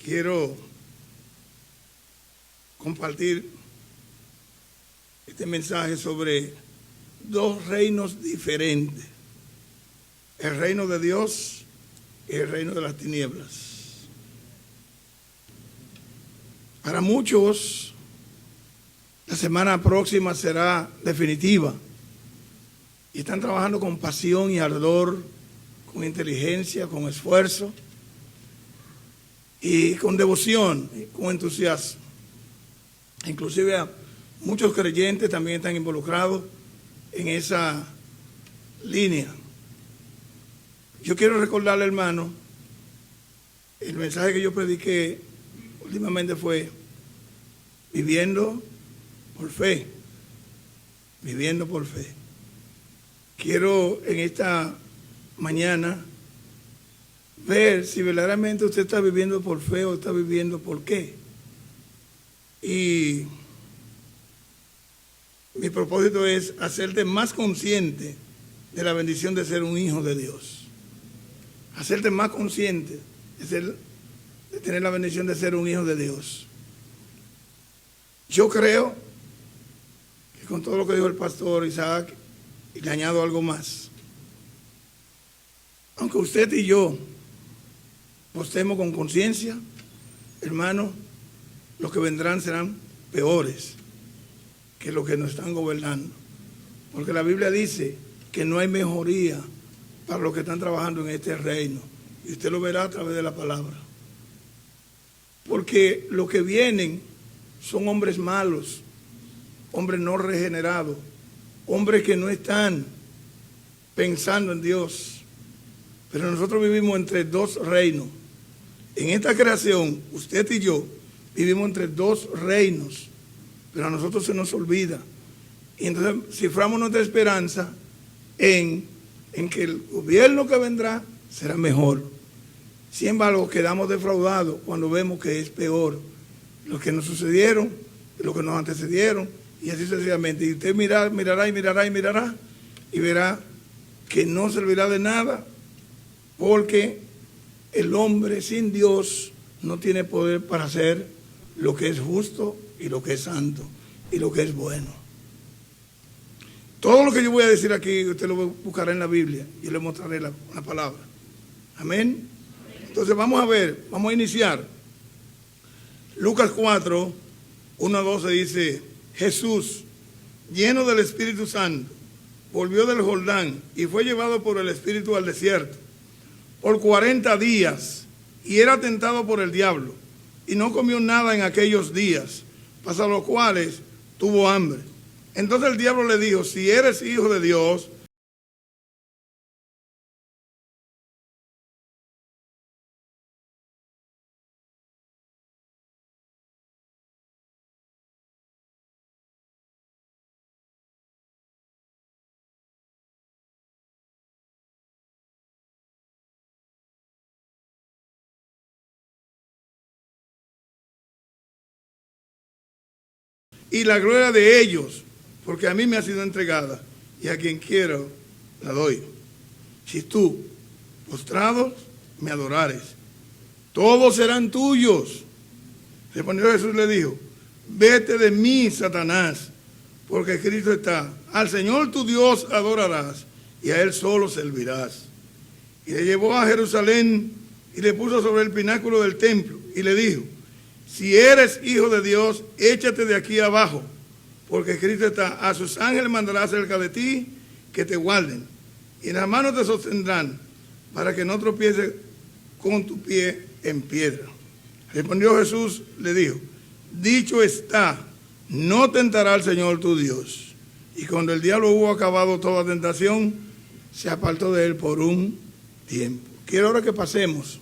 quiero compartir este mensaje sobre dos reinos diferentes: el reino de Dios y el reino de las tinieblas. Para muchos, la semana próxima será definitiva y están trabajando con pasión y ardor, con inteligencia, con esfuerzo y con devoción, con entusiasmo. Inclusive muchos creyentes también están involucrados en esa línea. Yo quiero recordarle, hermano, el mensaje que yo prediqué últimamente fue viviendo por fe, viviendo por fe. Quiero en esta mañana ver si verdaderamente usted está viviendo por fe o está viviendo por qué. Y mi propósito es hacerte más consciente de la bendición de ser un hijo de Dios. Hacerte más consciente de tener la bendición de ser un hijo de Dios. Yo creo que con todo lo que dijo el pastor Isaac, y le añado algo más. Aunque usted y yo postemos con conciencia, hermano, los que vendrán serán peores que los que nos están gobernando. Porque la Biblia dice que no hay mejoría para los que están trabajando en este reino. Y usted lo verá a través de la palabra. Porque los que vienen son hombres malos, hombres no regenerados, hombres que no están pensando en Dios. Pero nosotros vivimos entre dos reinos. En esta creación, usted y yo vivimos entre dos reinos, pero a nosotros se nos olvida. Y entonces ciframos nuestra esperanza en que el gobierno que vendrá será mejor. Sin embargo, quedamos defraudados cuando vemos que es peor lo que nos sucedieron, lo que nos antecedieron, y así sucesivamente. Y usted mirará y verá que no servirá de nada, porque el hombre sin Dios no tiene poder para hacer lo que es justo y lo que es santo y lo que es bueno. Todo lo que yo voy a decir aquí, usted lo buscará en la Biblia y le mostraré la palabra. Amén. Entonces vamos a ver, vamos a iniciar. Lucas 4, 1 a 12 dice: Jesús, lleno del Espíritu Santo, volvió del Jordán y fue llevado por el Espíritu al desierto por 40 días, y era tentado por el diablo, y no comió nada en aquellos días, pasados los cuales tuvo hambre. Entonces el diablo le dijo: si eres hijo de Dios, y la gloria de ellos, porque a mí me ha sido entregada, y a quien quiero la doy. Si tú, postrados, me adorares, todos serán tuyos. Respondió Jesús, le dijo: vete de mí, Satanás, porque escrito está: al Señor tu Dios adorarás, y a Él solo servirás. Y le llevó a Jerusalén, y le puso sobre el pináculo del templo, y le dijo: si eres hijo de Dios, échate de aquí abajo, porque escrito está: a sus ángeles mandará cerca de ti, que te guarden, y en las manos te sostendrán, para que no tropieces con tu pie en piedra. Respondió Jesús, le dijo: dicho está, no tentará al Señor tu Dios. Y cuando el diablo hubo acabado toda tentación, se apartó de él por un tiempo. Quiero ahora que pasemos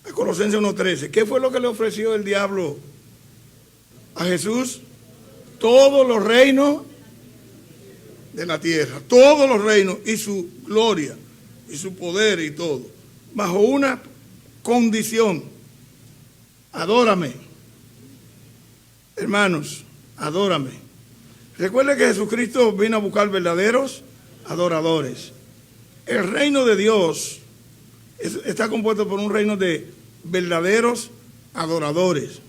a Colosenses 1:13. ¿Qué fue lo que le ofreció el diablo a Jesús? Todos los reinos de la tierra, todos los reinos y su gloria y su poder y todo, bajo una condición: adórame. Hermanos, adórame. Recuerde que Jesucristo vino a buscar verdaderos adoradores. El reino de Dios está compuesto por un reino de verdaderos adoradores,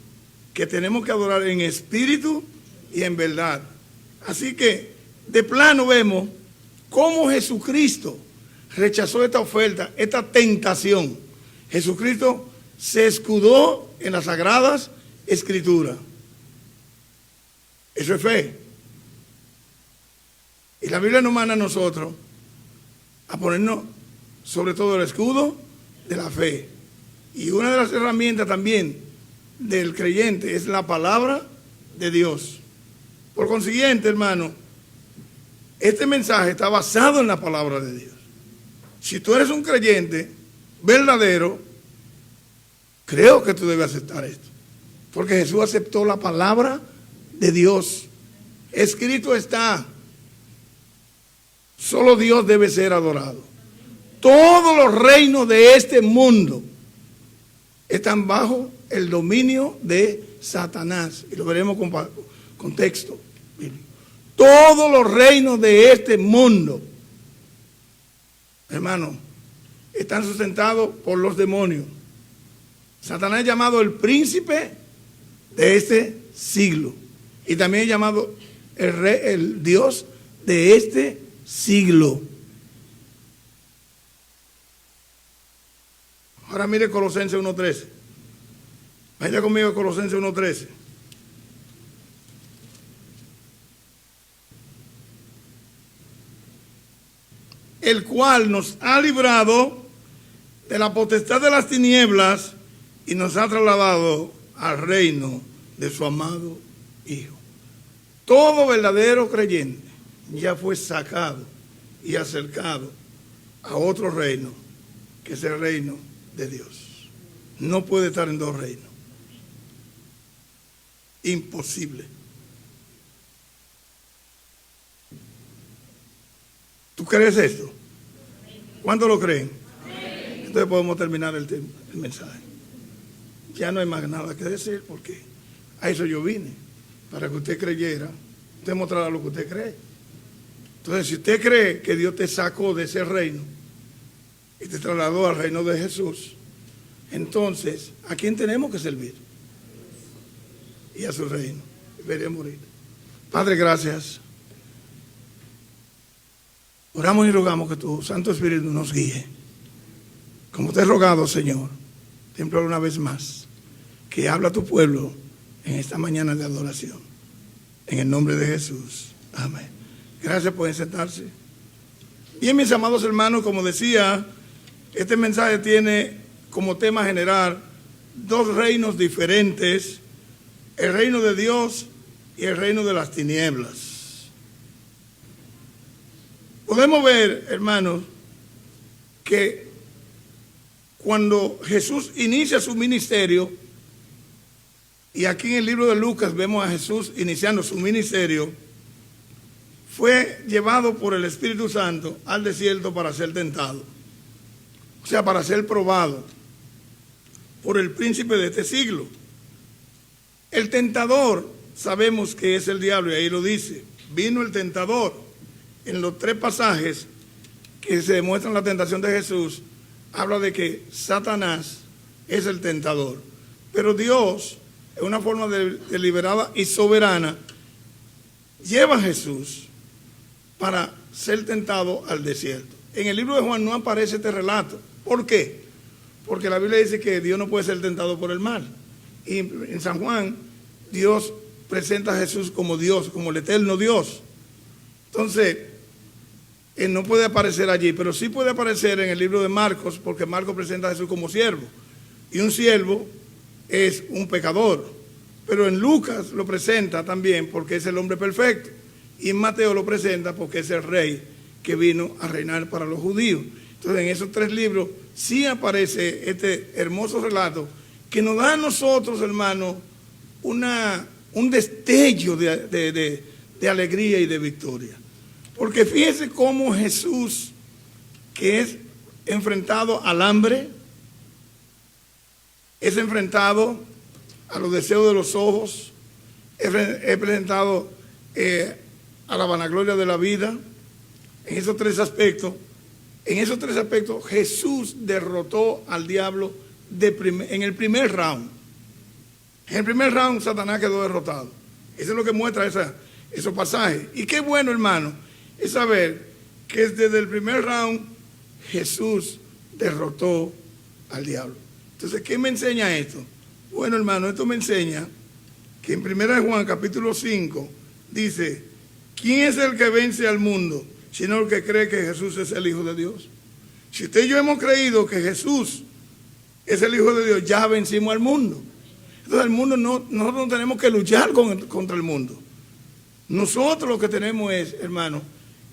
que tenemos que adorar en espíritu y en verdad. Así que de plano vemos cómo Jesucristo rechazó esta oferta, esta tentación. Jesucristo se escudó en las Sagradas Escrituras. Eso es fe. Y la Biblia nos manda a nosotros a ponernos sobre todo el escudo de la fe. Y una de las herramientas también del creyente es la palabra de Dios. Por consiguiente, hermano, este mensaje está basado en la palabra de Dios. Si tú eres un creyente verdadero, creo que tú debes aceptar esto. Porque Jesús aceptó la palabra de Dios. Escrito está: solo Dios debe ser adorado. Todos los reinos de este mundo están bajo el dominio de Satanás. Y lo veremos con texto. Todos los reinos de este mundo, hermano, están sustentados por los demonios. Satanás es llamado el príncipe de este siglo. Y también es llamado el Dios de este siglo. Ahora mire Colosenses 1:13. Vaya conmigo a Colosenses 1:13. El cual nos ha librado de la potestad de las tinieblas y nos ha trasladado al reino de su amado Hijo. Todo verdadero creyente ya fue sacado y acercado a otro reino, que es el reino de Dios. No puede estar en dos reinos. Imposible. ¿Tú crees esto? ¿Cuántos lo creen? Entonces podemos terminar el mensaje. Ya no hay más nada que decir, porque a eso yo vine, para que usted creyera, usted mostrara lo que usted cree. Entonces, si usted cree que Dios te sacó de ese reino y te trasladó al reino de Jesús, entonces, ¿a quién tenemos que servir? Y a su reino. Veremos ahorita. Padre, gracias. Oramos y rogamos que tu Santo Espíritu nos guíe. Como te he rogado, Señor, te imploro una vez más que habla a tu pueblo en esta mañana de adoración. En el nombre de Jesús. Amén. Gracias por sentarse. Bien, mis amados hermanos, como decía, este mensaje tiene como tema general dos reinos diferentes: el reino de Dios y el reino de las tinieblas. Podemos ver, hermanos, que cuando Jesús inicia su ministerio, y aquí en el libro de Lucas vemos a Jesús iniciando su ministerio, fue llevado por el Espíritu Santo al desierto para ser tentado. O sea, para ser probado por el príncipe de este siglo. El tentador, sabemos que es el diablo, y ahí lo dice. Vino el tentador. En los tres pasajes que se demuestran la tentación de Jesús, habla de que Satanás es el tentador. Pero Dios, en una forma deliberada y soberana, lleva a Jesús para ser tentado al desierto. En el libro de Juan no aparece este relato. ¿Por qué? Porque la Biblia dice que Dios no puede ser tentado por el mal. Y en San Juan, Dios presenta a Jesús como Dios, como el eterno Dios. Entonces, él no puede aparecer allí, pero sí puede aparecer en el libro de Marcos, porque Marcos presenta a Jesús como siervo. Y un siervo es un pecador. Pero en Lucas lo presenta también porque es el hombre perfecto. Y en Mateo lo presenta porque es el rey que vino a reinar para los judíos. Entonces, en esos tres libros sí aparece este hermoso relato que nos da a nosotros, hermanos, un destello de alegría y de victoria. Porque fíjense cómo Jesús, que es enfrentado al hambre, es enfrentado a los deseos de los ojos, es presentado a la vanagloria de la vida. En esos tres aspectos, En esos tres aspectos, Jesús derrotó al diablo en el primer round. En el primer round, Satanás quedó derrotado. Eso es lo que muestra esos pasajes. Y qué bueno, hermano, es saber que desde el primer round Jesús derrotó al diablo. Entonces, ¿qué me enseña esto? Bueno, hermano, esto me enseña que en 1 Juan capítulo 5 dice, ¿quién es el que vence al mundo? Sino el que cree que Jesús es el Hijo de Dios. Si usted y yo hemos creído que Jesús es el Hijo de Dios, ya vencimos al mundo. Entonces, el mundo nosotros no tenemos que luchar contra el mundo. Nosotros lo que tenemos es, hermano,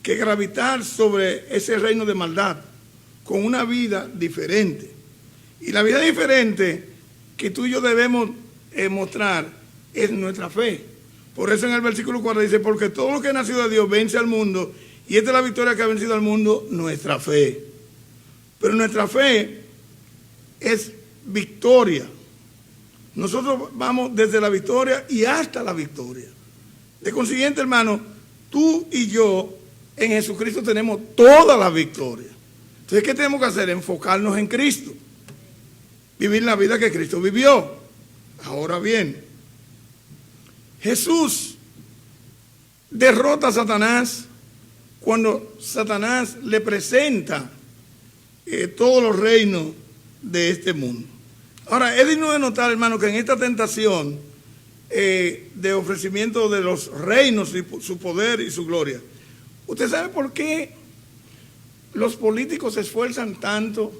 que gravitar sobre ese reino de maldad con una vida diferente. Y la vida diferente que tú y yo debemos mostrar es nuestra fe. Por eso en el versículo 4 dice, porque todo lo que ha nacido de Dios vence al mundo, y esta es la victoria que ha vencido al mundo, nuestra fe. Pero nuestra fe es victoria. Nosotros vamos desde la victoria y hasta la victoria. De consiguiente, hermano, tú y yo en Jesucristo tenemos toda la victoria. Entonces, ¿qué tenemos que hacer? Enfocarnos en Cristo. Vivir la vida que Cristo vivió. Ahora bien, Jesús derrota a Satanás cuando Satanás le presenta todos los reinos de este mundo. Ahora, es digno de notar, hermano, que en esta tentación de ofrecimiento de los reinos y su poder y su gloria, ¿usted sabe por qué los políticos se esfuerzan tanto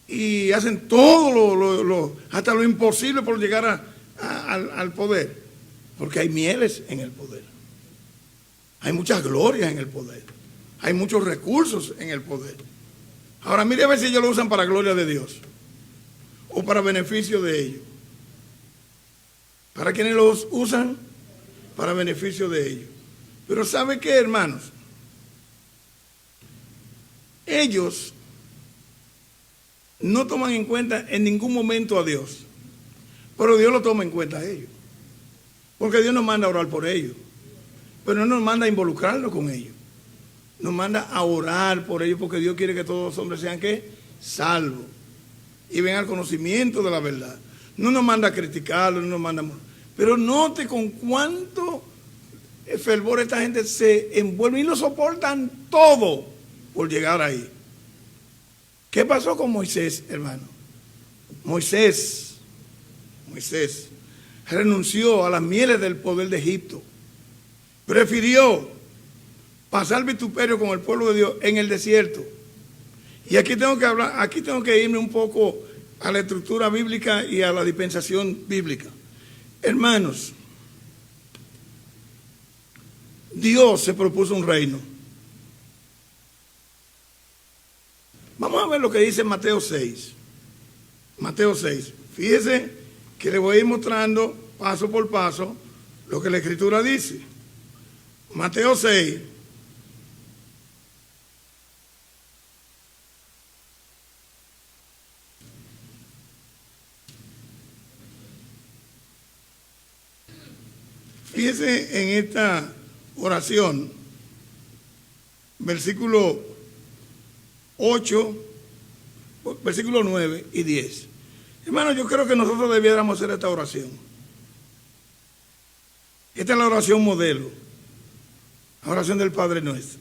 y hacen todo hasta lo imposible por llegar al poder? Porque hay mieles en el poder. Hay muchas glorias en el poder. Hay muchos recursos en el poder. Ahora, mire a ver si ellos lo usan para gloria de Dios o para beneficio de ellos. ¿Para quienes los usan? Para beneficio de ellos. Pero ¿sabe qué, hermanos? Ellos no toman en cuenta en ningún momento a Dios, pero Dios lo toma en cuenta a ellos. Porque Dios nos manda a orar por ellos, pero no nos manda a involucrarnos con ellos. Nos manda a orar por ellos porque Dios quiere que todos los hombres sean ¿qué? Salvos y vengan al conocimiento de la verdad. No nos manda a criticarlos, no nos manda a... Pero note con cuánto fervor esta gente se envuelve y lo soportan todo por llegar ahí. ¿Qué pasó con Moisés, hermano? Moisés renunció a las mieles del poder de Egipto. Prefirió pasar vituperio con el pueblo de Dios en el desierto. Y aquí tengo que irme un poco a la estructura bíblica y a la dispensación bíblica. Hermanos, Dios se propuso un reino. Vamos a ver lo que dice Mateo 6. Mateo 6. Fíjese que le voy a ir mostrando paso por paso lo que la Escritura dice. Mateo 6. Fíjese en esta oración, versículo 8, versículo 9 y 10. Hermano, yo creo que nosotros debiéramos hacer esta oración. Esta es la oración modelo, la oración del Padre Nuestro.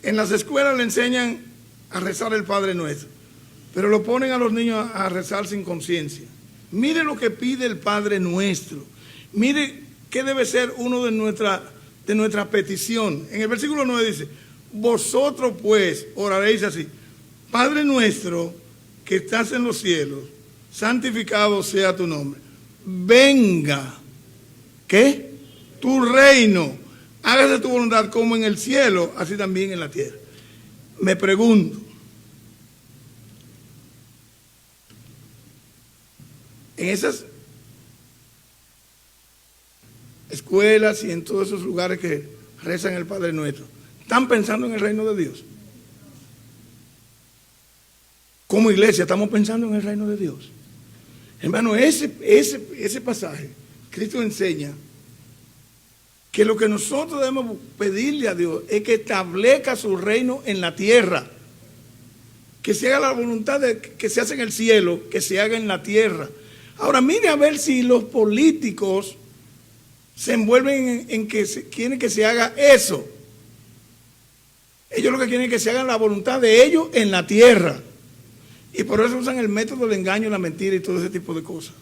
En las escuelas le enseñan a rezar el Padre Nuestro, pero lo ponen a los niños a rezar sin conciencia. Mire lo que pide el Padre Nuestro. Mire qué debe ser uno de nuestra petición. En el versículo 9 dice, vosotros pues oraréis así, Padre nuestro que estás en los cielos, santificado sea tu nombre. Venga, ¿qué? Tu reino, hágase tu voluntad como en el cielo, así también en la tierra. Me pregunto, en esas escuelas y en todos esos lugares que rezan el Padre Nuestro, ¿están pensando en el reino de Dios? Como iglesia, ¿estamos pensando en el reino de Dios? Hermano, ese pasaje, Cristo enseña que lo que nosotros debemos pedirle a Dios es que establezca su reino en la tierra. Que se haga la voluntad que se hace en el cielo, que se haga en la tierra. Ahora mire a ver si los políticos se envuelven en que quieren que se haga eso. Ellos lo que quieren es que se haga la voluntad de ellos en la tierra. Y por eso usan el método del engaño, la mentira y todo ese tipo de cosas.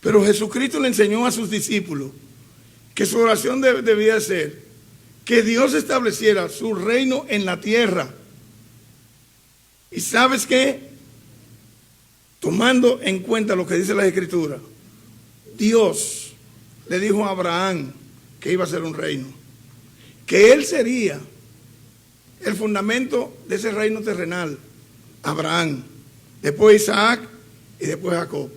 Pero Jesucristo le enseñó a sus discípulos que su oración debía ser que Dios estableciera su reino en la tierra. ¿Y sabes qué? Tomando en cuenta lo que dice la Escritura, Dios le dijo a Abraham que iba a ser un reino, que él sería el fundamento de ese reino terrenal. Abraham, después Isaac y después Jacob.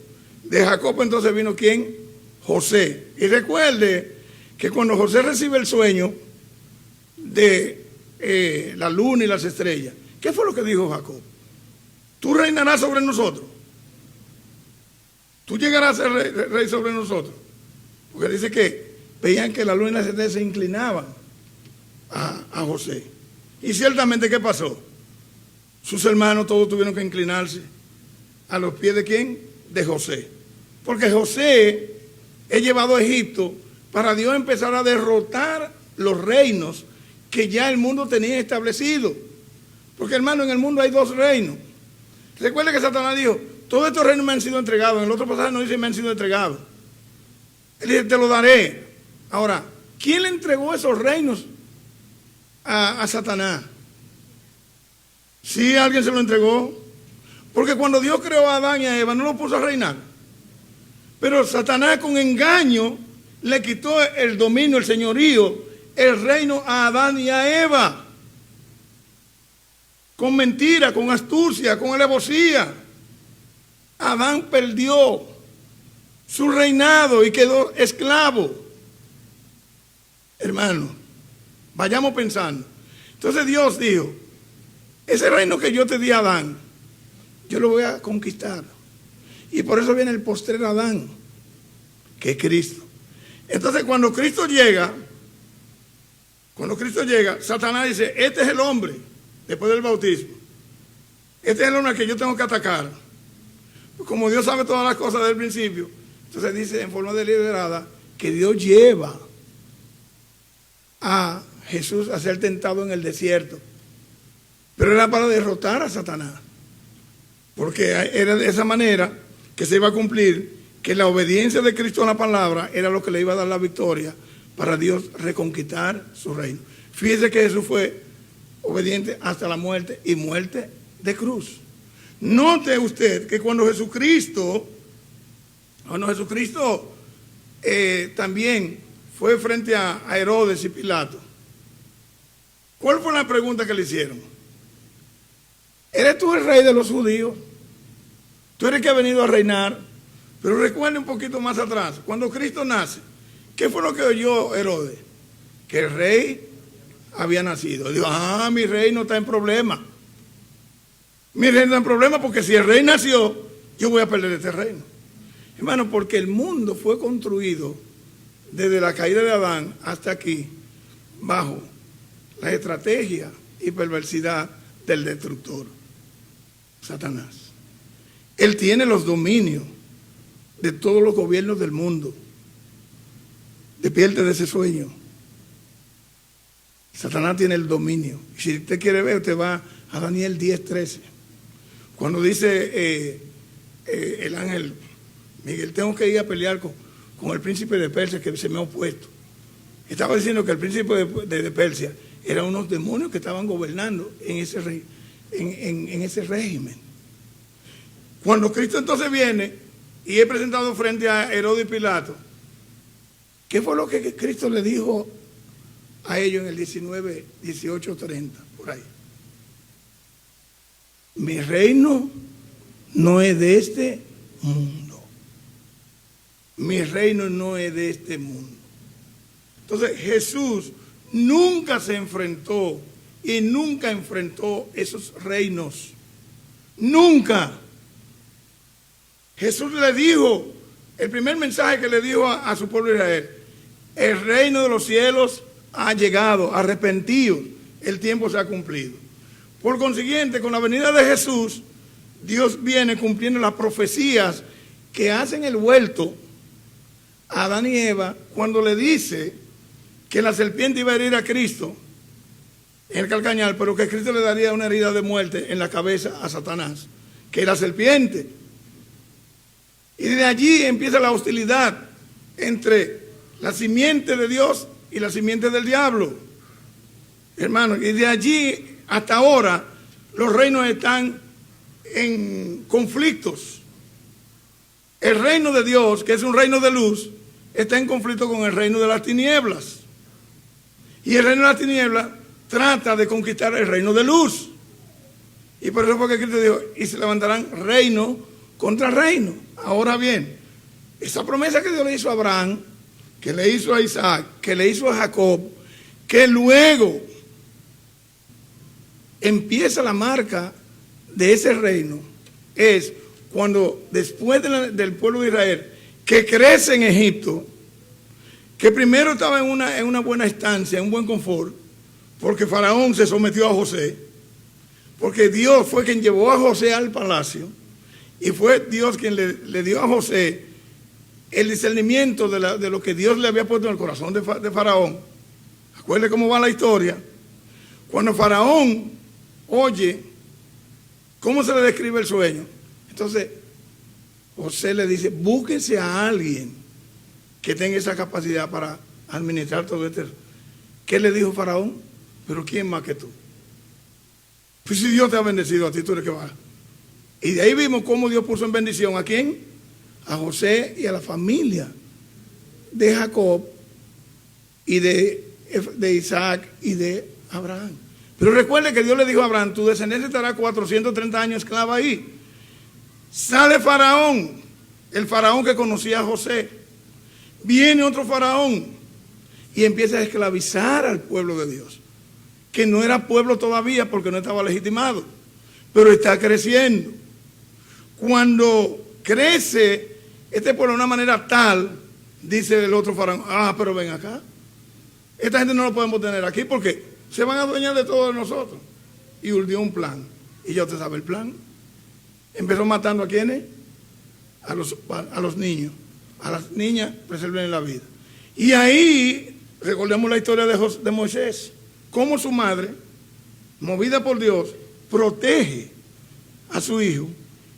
De Jacob entonces vino ¿quién? José. Y recuerde que cuando José recibe el sueño de la luna y las estrellas, ¿qué fue lo que dijo Jacob? Tú reinarás sobre nosotros. Tú llegarás a ser rey sobre nosotros. Porque dice que veían que la luna y las estrellas se inclinaban a José. Y ciertamente, ¿qué pasó? Sus hermanos todos tuvieron que inclinarse a los pies de ¿quién? De José. Porque José es llevado a Egipto para Dios empezar a derrotar los reinos que ya el mundo tenía establecido. Porque, hermano, en el mundo hay dos reinos. Recuerde que Satanás dijo, todos estos reinos me han sido entregados. En el otro pasaje no dice me han sido entregados. Él dice, te lo daré. Ahora, ¿quién le entregó esos reinos a Satanás? Sí, alguien se lo entregó. Porque cuando Dios creó a Adán y a Eva, no lo puso a reinar. Pero Satanás con engaño le quitó el dominio, el señorío, el reino a Adán y a Eva. Con mentira, con astucia, con alevosía. Adán perdió su reinado y quedó esclavo. Hermano, vayamos pensando. Entonces Dios dijo, ese reino que yo te di a Adán, yo lo voy a conquistar. Y por eso viene el postrer Adán, que es Cristo. Entonces cuando Cristo llega, Satanás dice, este es el hombre, después del bautismo. Este es el hombre que yo tengo que atacar. Pues como Dios sabe todas las cosas del principio, entonces dice en forma deliberada que Dios lleva a Jesús a ser tentado en el desierto. Pero era para derrotar a Satanás. Porque era de esa manera que se iba a cumplir que la obediencia de Cristo a la palabra era lo que le iba a dar la victoria para Dios reconquistar su reino. Fíjese que Jesús fue obediente hasta la muerte y muerte de cruz. Note usted que cuando Jesucristo también fue frente a Herodes y Pilato, ¿cuál fue la pregunta que le hicieron? ¿Eres tú el rey de los judíos? Tú eres el que ha venido a reinar. Pero recuerde un poquito más atrás, cuando Cristo nace, ¿qué fue lo que oyó Herodes? Que el rey había nacido. Él dijo, mi rey no está en problema. Mi rey no está en problema porque si el rey nació, yo voy a perder este reino. Hermano, porque el mundo fue construido desde la caída de Adán hasta aquí, bajo la estrategia y perversidad del destructor, Satanás. Él tiene los dominios de todos los gobiernos del mundo. Despierte de ese sueño. Satanás tiene el dominio. Y si usted quiere ver, usted va a Daniel 10:13. Cuando dice el ángel Miguel, tengo que ir a pelear con el príncipe de Persia que se me ha opuesto. Estaba diciendo que el príncipe de Persia eran unos demonios que estaban gobernando en ese régimen. Cuando Cristo entonces viene y es presentado frente a Herodes y Pilato, ¿qué fue lo que Cristo le dijo a ellos en el 19, 18, 30, por ahí? Mi reino no es de este mundo. Mi reino no es de este mundo. Entonces Jesús nunca se enfrentó y nunca enfrentó esos reinos. Nunca. Jesús le dijo, el primer mensaje que le dijo a su pueblo Israel, el reino de los cielos ha llegado, arrepentidos, el tiempo se ha cumplido. Por consiguiente, con la venida de Jesús, Dios viene cumpliendo las profecías que hacen el vuelto a Adán y Eva cuando le dice que la serpiente iba a herir a Cristo en el calcañar, pero que Cristo le daría una herida de muerte en la cabeza a Satanás, que era serpiente. Y de allí empieza la hostilidad entre la simiente de Dios y la simiente del diablo. Hermanos, y de allí hasta ahora los reinos están en conflictos. El reino de Dios, que es un reino de luz, está en conflicto con el reino de las tinieblas. Y el reino de las tinieblas trata de conquistar el reino de luz. Y por eso fue que Cristo dijo, y se levantarán reino contra reino. Ahora bien, esa promesa que Dios le hizo a Abraham, que le hizo a Isaac, que le hizo a Jacob, que luego empieza la marca de ese reino, es cuando después del pueblo de Israel, que crece en Egipto, que primero estaba en una buena estancia, en un buen confort, porque Faraón se sometió a José, porque Dios fue quien llevó a José al palacio, y fue Dios quien le dio a José el discernimiento de lo que Dios le había puesto en el corazón de Faraón. Acuérdense cómo va la historia. Cuando Faraón oye cómo se le describe el sueño, entonces José le dice, búsquense a alguien que tenga esa capacidad para administrar todo esto. ¿Qué le dijo Faraón? Pero ¿quién más que tú? Pues si Dios te ha bendecido a ti, tú eres que vas. Y de ahí vimos cómo Dios puso en bendición ¿a quién? A José y a la familia de Jacob y de Isaac y de Abraham. Pero recuerde que Dios le dijo a Abraham, tu descendencia estará 430 años esclava ahí. Sale Faraón, el Faraón que conocía a José. Viene otro Faraón y empieza a esclavizar al pueblo de Dios, que no era pueblo todavía porque no estaba legitimado, pero está creciendo. Cuando crece este pueblo de una manera tal, dice el otro Faraón, pero ven acá, esta gente no lo podemos tener aquí porque se van a adueñar de todos nosotros. Y urdió un plan, y ya usted sabe el plan. Empezó matando a quienes, a los niños, a las niñas, preserven la vida. Y ahí recordemos la historia de Moisés, cómo su madre, movida por Dios, protege a su hijo,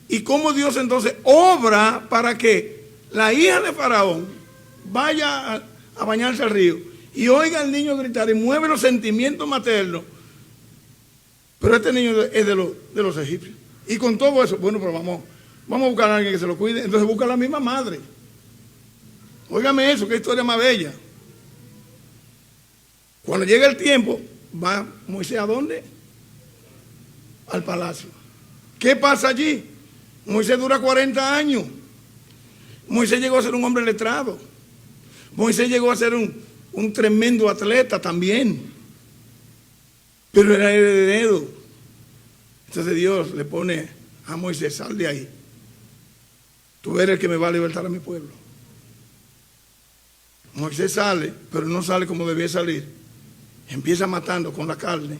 y cómo Dios entonces obra para que la hija de Faraón vaya a bañarse al río y oiga al niño gritar y mueve los sentimientos maternos. Pero este niño es de los egipcios. Y con todo eso, bueno, pero vamos a buscar a alguien que se lo cuide. Entonces busca a la misma madre. Óigame eso, qué historia más bella. Cuando llega el tiempo, va Moisés ¿a dónde? Al palacio. ¿Qué pasa allí? Moisés dura 40 años. Moisés llegó a ser un hombre letrado. Moisés llegó a ser un tremendo atleta también. Pero era heredero. Entonces Dios le pone a Moisés, sal de ahí. Tú eres el que me va a libertar a mi pueblo. Moisés sale, pero no sale como debía salir. Empieza matando con la carne.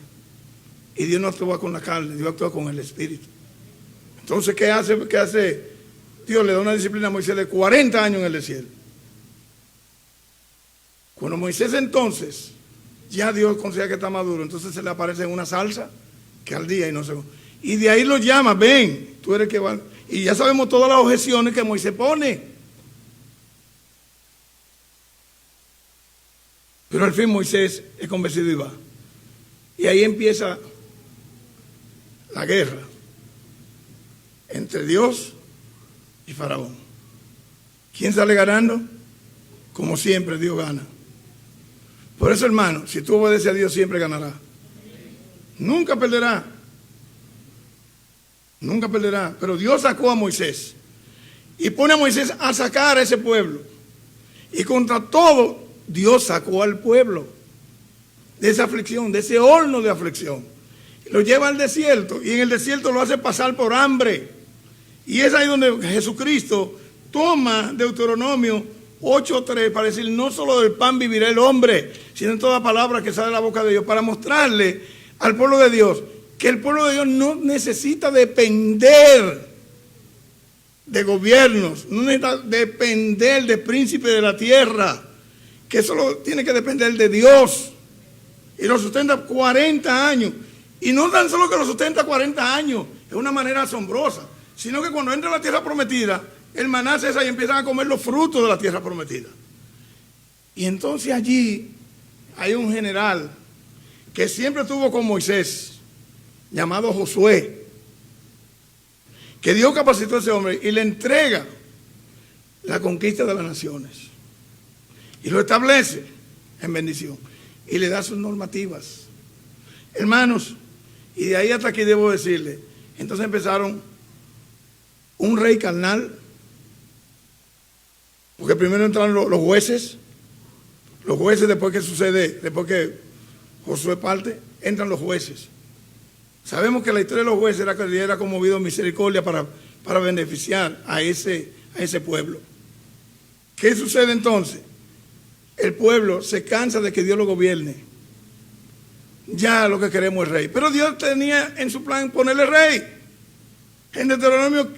Y Dios no actúa con la carne, Dios actúa con el espíritu. Entonces, ¿qué hace? Dios le da una disciplina a Moisés de 40 años en el desierto. Cuando Moisés entonces, ya Dios considera que está maduro, entonces se le aparece en una salsa que al día y no se... Y de ahí lo llama, ven, tú eres que va... Y ya sabemos todas las objeciones que Moisés pone. Pero al fin Moisés es convencido y va. Y ahí empieza la guerra entre Dios y Faraón. ¿Quién sale ganando? Como siempre, Dios gana. Por eso, hermano, si tú obedeces a Dios, siempre ganará. Nunca perderá. Nunca perderá. Pero Dios sacó a Moisés y pone a Moisés a sacar a ese pueblo. Y contra todo, Dios sacó al pueblo de esa aflicción, de ese horno de aflicción. Lo lleva al desierto y en el desierto lo hace pasar por hambre. Y es ahí donde Jesucristo toma Deuteronomio 8:3 para decir, no solo del pan vivirá el hombre, sino en toda palabra que sale de la boca de Dios, para mostrarle al pueblo de Dios que el pueblo de Dios no necesita depender de gobiernos, no necesita depender de príncipes de la tierra, que solo tiene que depender de Dios, y lo sustenta 40 años, y no tan solo que lo sustenta 40 años, de una manera asombrosa, sino que cuando entra a la tierra prometida, el maná cesa y empiezan a comer los frutos de la tierra prometida. Y entonces allí hay un general que siempre estuvo con Moisés, llamado Josué, que Dios capacitó a ese hombre y le entrega la conquista de las naciones. Y lo establece en bendición. Y le da sus normativas. Hermanos, y de ahí hasta aquí debo decirle, entonces empezaron un rey carnal, porque primero entraron los jueces después que sucede, después que Josué parte, entran los jueces. Sabemos que la historia de los jueces era que Dios era conmovido en misericordia para beneficiar a ese pueblo. ¿Qué sucede entonces? El pueblo se cansa de que Dios lo gobierne. Ya lo que queremos es rey. Pero Dios tenía en su plan ponerle rey. En Deuteronomio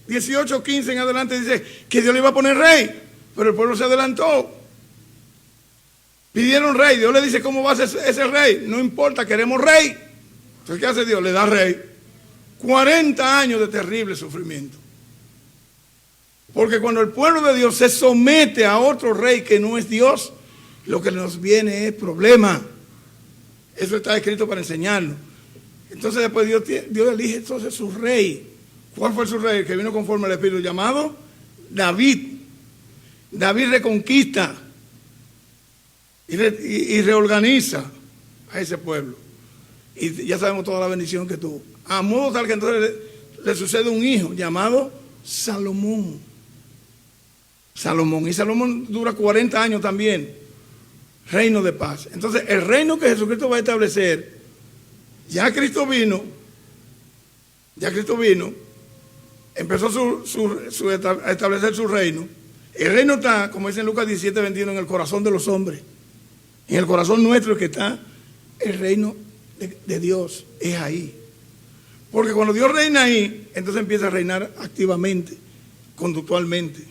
18:15 en adelante dice que Dios le iba a poner rey, pero el pueblo se adelantó. Pidieron rey. Dios le dice, ¿cómo va a ser ese rey? No importa, queremos rey. Entonces, ¿qué hace Dios? Le da rey. 40 años de terrible sufrimiento. Porque cuando el pueblo de Dios se somete a otro rey que no es Dios, lo que nos viene es problema. Eso está escrito para enseñarnos. Entonces después Dios elige entonces su rey. ¿Cuál fue su rey? El que vino conforme al Espíritu, llamado David. David reconquista y reorganiza a ese pueblo. Y ya sabemos toda la bendición que tuvo. A modo tal que entonces le sucede un hijo llamado Salomón. Y Salomón dura 40 años también. Reino de paz. Entonces el reino que Jesucristo va a establecer, ya Cristo vino, empezó a establecer su reino. El reino está, como dice en Lucas 17:21, en el corazón de los hombres. En el corazón nuestro que está el reino de Dios, es ahí. Porque cuando Dios reina ahí, entonces empieza a reinar activamente, conductualmente.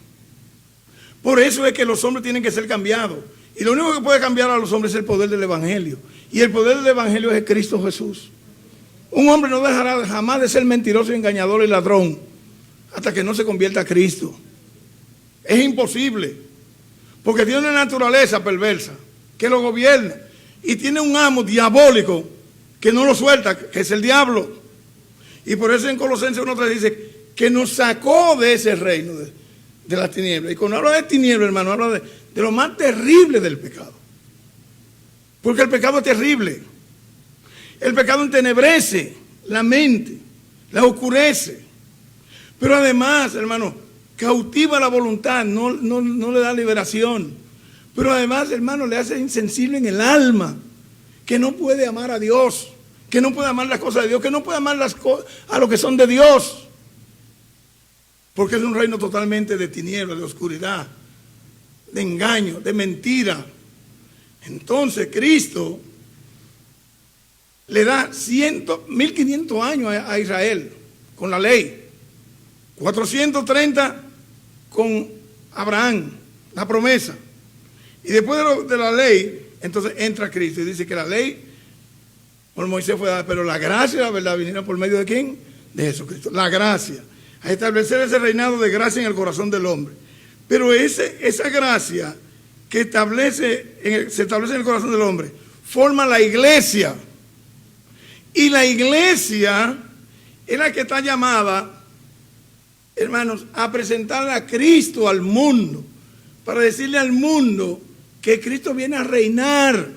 Por eso es que los hombres tienen que ser cambiados. Y lo único que puede cambiar a los hombres es el poder del Evangelio. Y el poder del Evangelio es Cristo Jesús. Un hombre no dejará jamás de ser mentiroso, engañador y ladrón hasta que no se convierta a Cristo. Es imposible. Porque tiene una naturaleza perversa que lo gobierna. Y tiene un amo diabólico que no lo suelta, que es el diablo. Y por eso en Colosenses 1:3 dice que nos sacó de ese reino de las tinieblas. Y cuando habla de tinieblas, hermano, habla de lo más terrible del pecado. Porque el pecado es terrible. El pecado entenebrece la mente, la oscurece. Pero además, hermano, cautiva la voluntad, no le da liberación. Pero además, hermano, le hace insensible en el alma, que no puede amar a Dios, que no puede amar las cosas de Dios, que no puede amar a lo que son de Dios. Porque es un reino totalmente de tinieblas, de oscuridad, de engaño, de mentira. Entonces Cristo le da 1500 años a Israel con la ley, 430 con Abraham, la promesa. Y después de la ley, entonces entra Cristo y dice que la ley por Moisés fue dada, pero la gracia y la verdad vinieron por medio de ¿quién? De Jesucristo. La gracia, a establecer ese reinado de gracia en el corazón del hombre. Pero esa gracia que se establece en el corazón del hombre, forma la iglesia. Y la iglesia es la que está llamada, hermanos, a presentar a Cristo al mundo, para decirle al mundo que Cristo viene a reinar,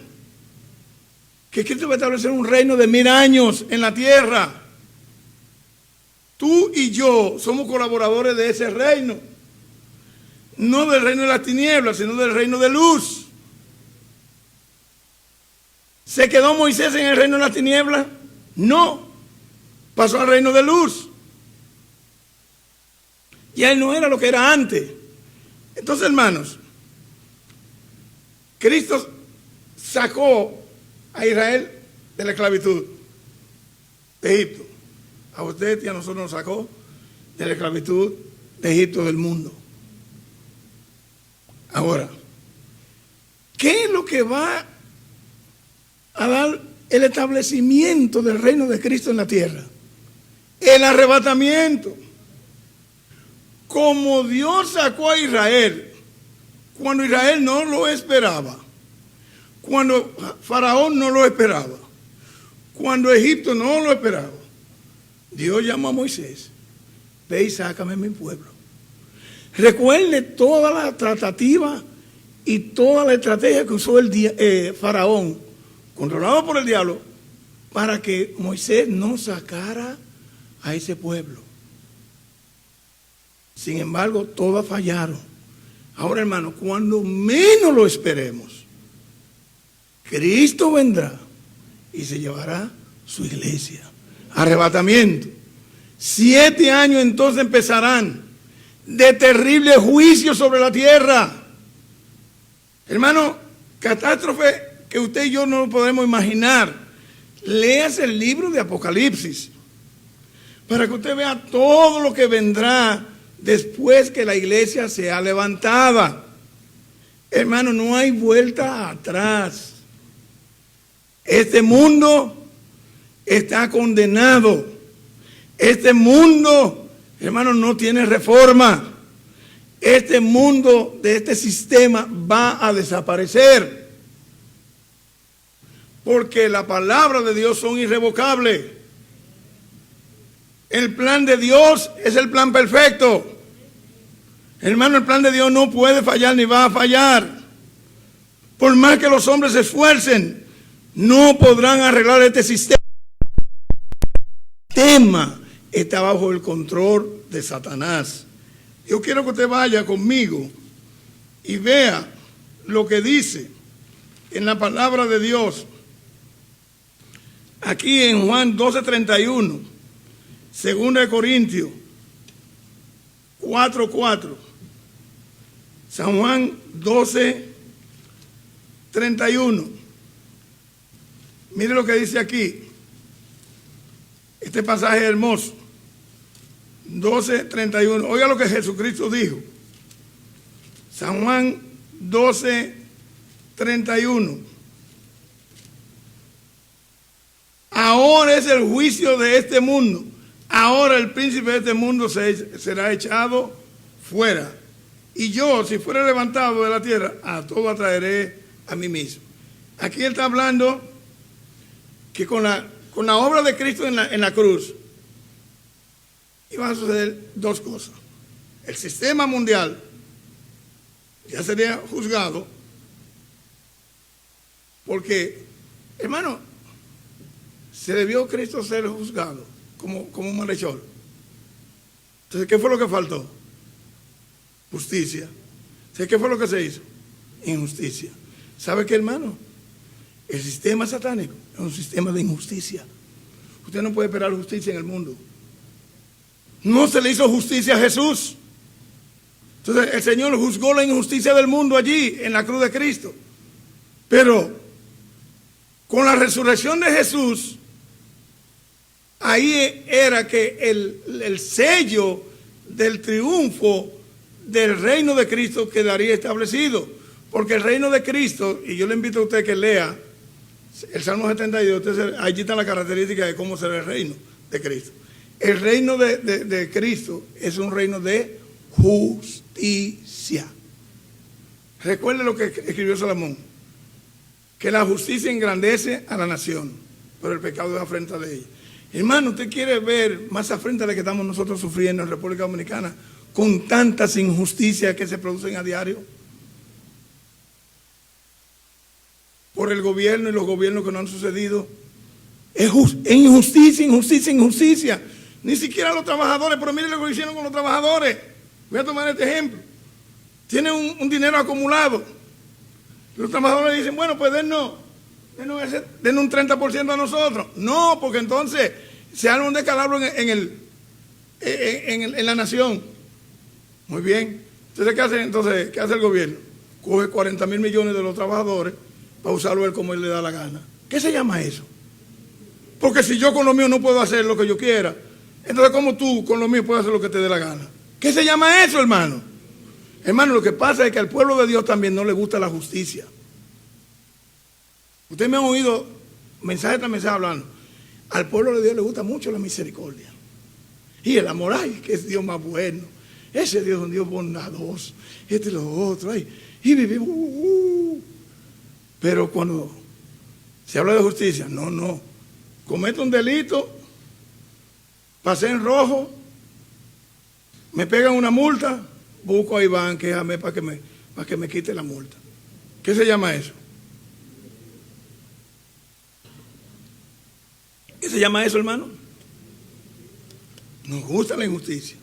que Cristo va a establecer un reino de 1000 años en la tierra. Tú y yo somos colaboradores de ese reino, no del reino de las tinieblas, sino del reino de luz. ¿Se quedó Moisés en el reino de las tinieblas? No, pasó al reino de luz. Ya él no era lo que era antes. Entonces, hermanos, Cristo sacó a Israel de la esclavitud de Egipto. A usted y a nosotros nos sacó de la esclavitud de Egipto del mundo. Ahora, ¿qué es lo que va a dar el establecimiento del reino de Cristo en la tierra? El arrebatamiento. Como Dios sacó a Israel, cuando Israel no lo esperaba, cuando Faraón no lo esperaba, cuando Egipto no lo esperaba, Dios llamó a Moisés: ve y sácame mi pueblo. Recuerde toda la tratativa y toda la estrategia que usó el Faraón, controlado por el diablo, para que Moisés no sacara a ese pueblo. Sin embargo, todas fallaron. Ahora, hermano, cuando menos lo esperemos, Cristo vendrá y se llevará su iglesia. Arrebatamiento. 7 años entonces empezarán de terrible juicio sobre la tierra. Hermano, catástrofe que usted y yo no lo podemos imaginar. Léase el libro de Apocalipsis para que usted vea todo lo que vendrá después que la iglesia sea levantada. Hermano, no hay vuelta atrás. Este mundo está condenado. Este mundo, hermano, no tiene reforma. Este mundo de este sistema va a desaparecer. Porque la palabra de Dios son irrevocables. El plan de Dios es el plan perfecto. Hermano, el plan de Dios no puede fallar ni va a fallar. Por más que los hombres se esfuercen, no podrán arreglar este sistema. El sistema está bajo el control de Satanás. Yo quiero que usted vaya conmigo y vea lo que dice en la palabra de Dios. Aquí en Juan 12:31, 2 Corintios 4:4. San Juan 12:31. Mire lo que dice aquí. Este pasaje es hermoso. 12:31. Oiga lo que Jesucristo dijo. San Juan 12:31. Ahora es el juicio de este mundo. Ahora el príncipe de este mundo será echado fuera. Y yo, si fuera levantado de la tierra, a todo atraeré a mí mismo. Aquí él está hablando que con la obra de Cristo en la cruz iban a suceder dos cosas. El sistema mundial ya sería juzgado porque, hermano, se debió Cristo ser juzgado como un malhechor. Entonces, ¿qué fue lo que faltó? Justicia. ¿Sabe qué fue lo que se hizo? Injusticia. ¿Sabe qué, hermano? El sistema satánico es un sistema de injusticia. Usted no puede esperar justicia en el mundo. No se le hizo justicia a Jesús. Entonces el Señor juzgó la injusticia del mundo allí, en la cruz de Cristo. Pero con la resurrección de Jesús, ahí era que el sello del triunfo del reino de Cristo quedaría establecido. Porque el reino de Cristo, y yo le invito a usted que lea el Salmo 72, allí está la característica de cómo será el reino de Cristo. El reino de Cristo es un reino de justicia. Recuerde lo que escribió Salomón, que la justicia engrandece a la nación, pero el pecado es afrenta de ella. Hermano, ¿usted quiere ver más afrenta de la que estamos nosotros sufriendo en República Dominicana con tantas injusticias que se producen a diario? Por el gobierno y los gobiernos que no han sucedido. Es injusticia, injusticia, injusticia. Ni siquiera los trabajadores, pero miren lo que hicieron con los trabajadores. Voy a tomar este ejemplo. Tienen un dinero acumulado. Los trabajadores dicen, bueno, pues denos un 30% a nosotros. No, porque entonces se arma un descalabro en la nación. Muy bien. Entonces, ¿qué hace el gobierno? coge 40,000 millones de los trabajadores para usarlo él como él le da la gana. ¿Qué se llama eso? Porque si yo con lo mío no puedo hacer lo que yo quiera, entonces ¿cómo tú con lo mío puedes hacer lo que te dé la gana? ¿Qué se llama eso, hermano? Hermano, lo que pasa es que al pueblo de Dios también no le gusta la justicia. Ustedes me han oído mensaje tras mensaje hablando. Al pueblo de Dios le gusta mucho la misericordia. Y el amor, ay, que es Dios más bueno. Ese Dios es un Dios bondadoso. Este y lo otro, ay. Y vivimos. Pero cuando se habla de justicia, no. Cometo un delito, pasé en rojo, me pegan una multa, busco a Iván, quéjame para que me quite la multa. ¿Qué se llama eso? ¿Qué se llama eso, hermano? Nos gusta la injusticia.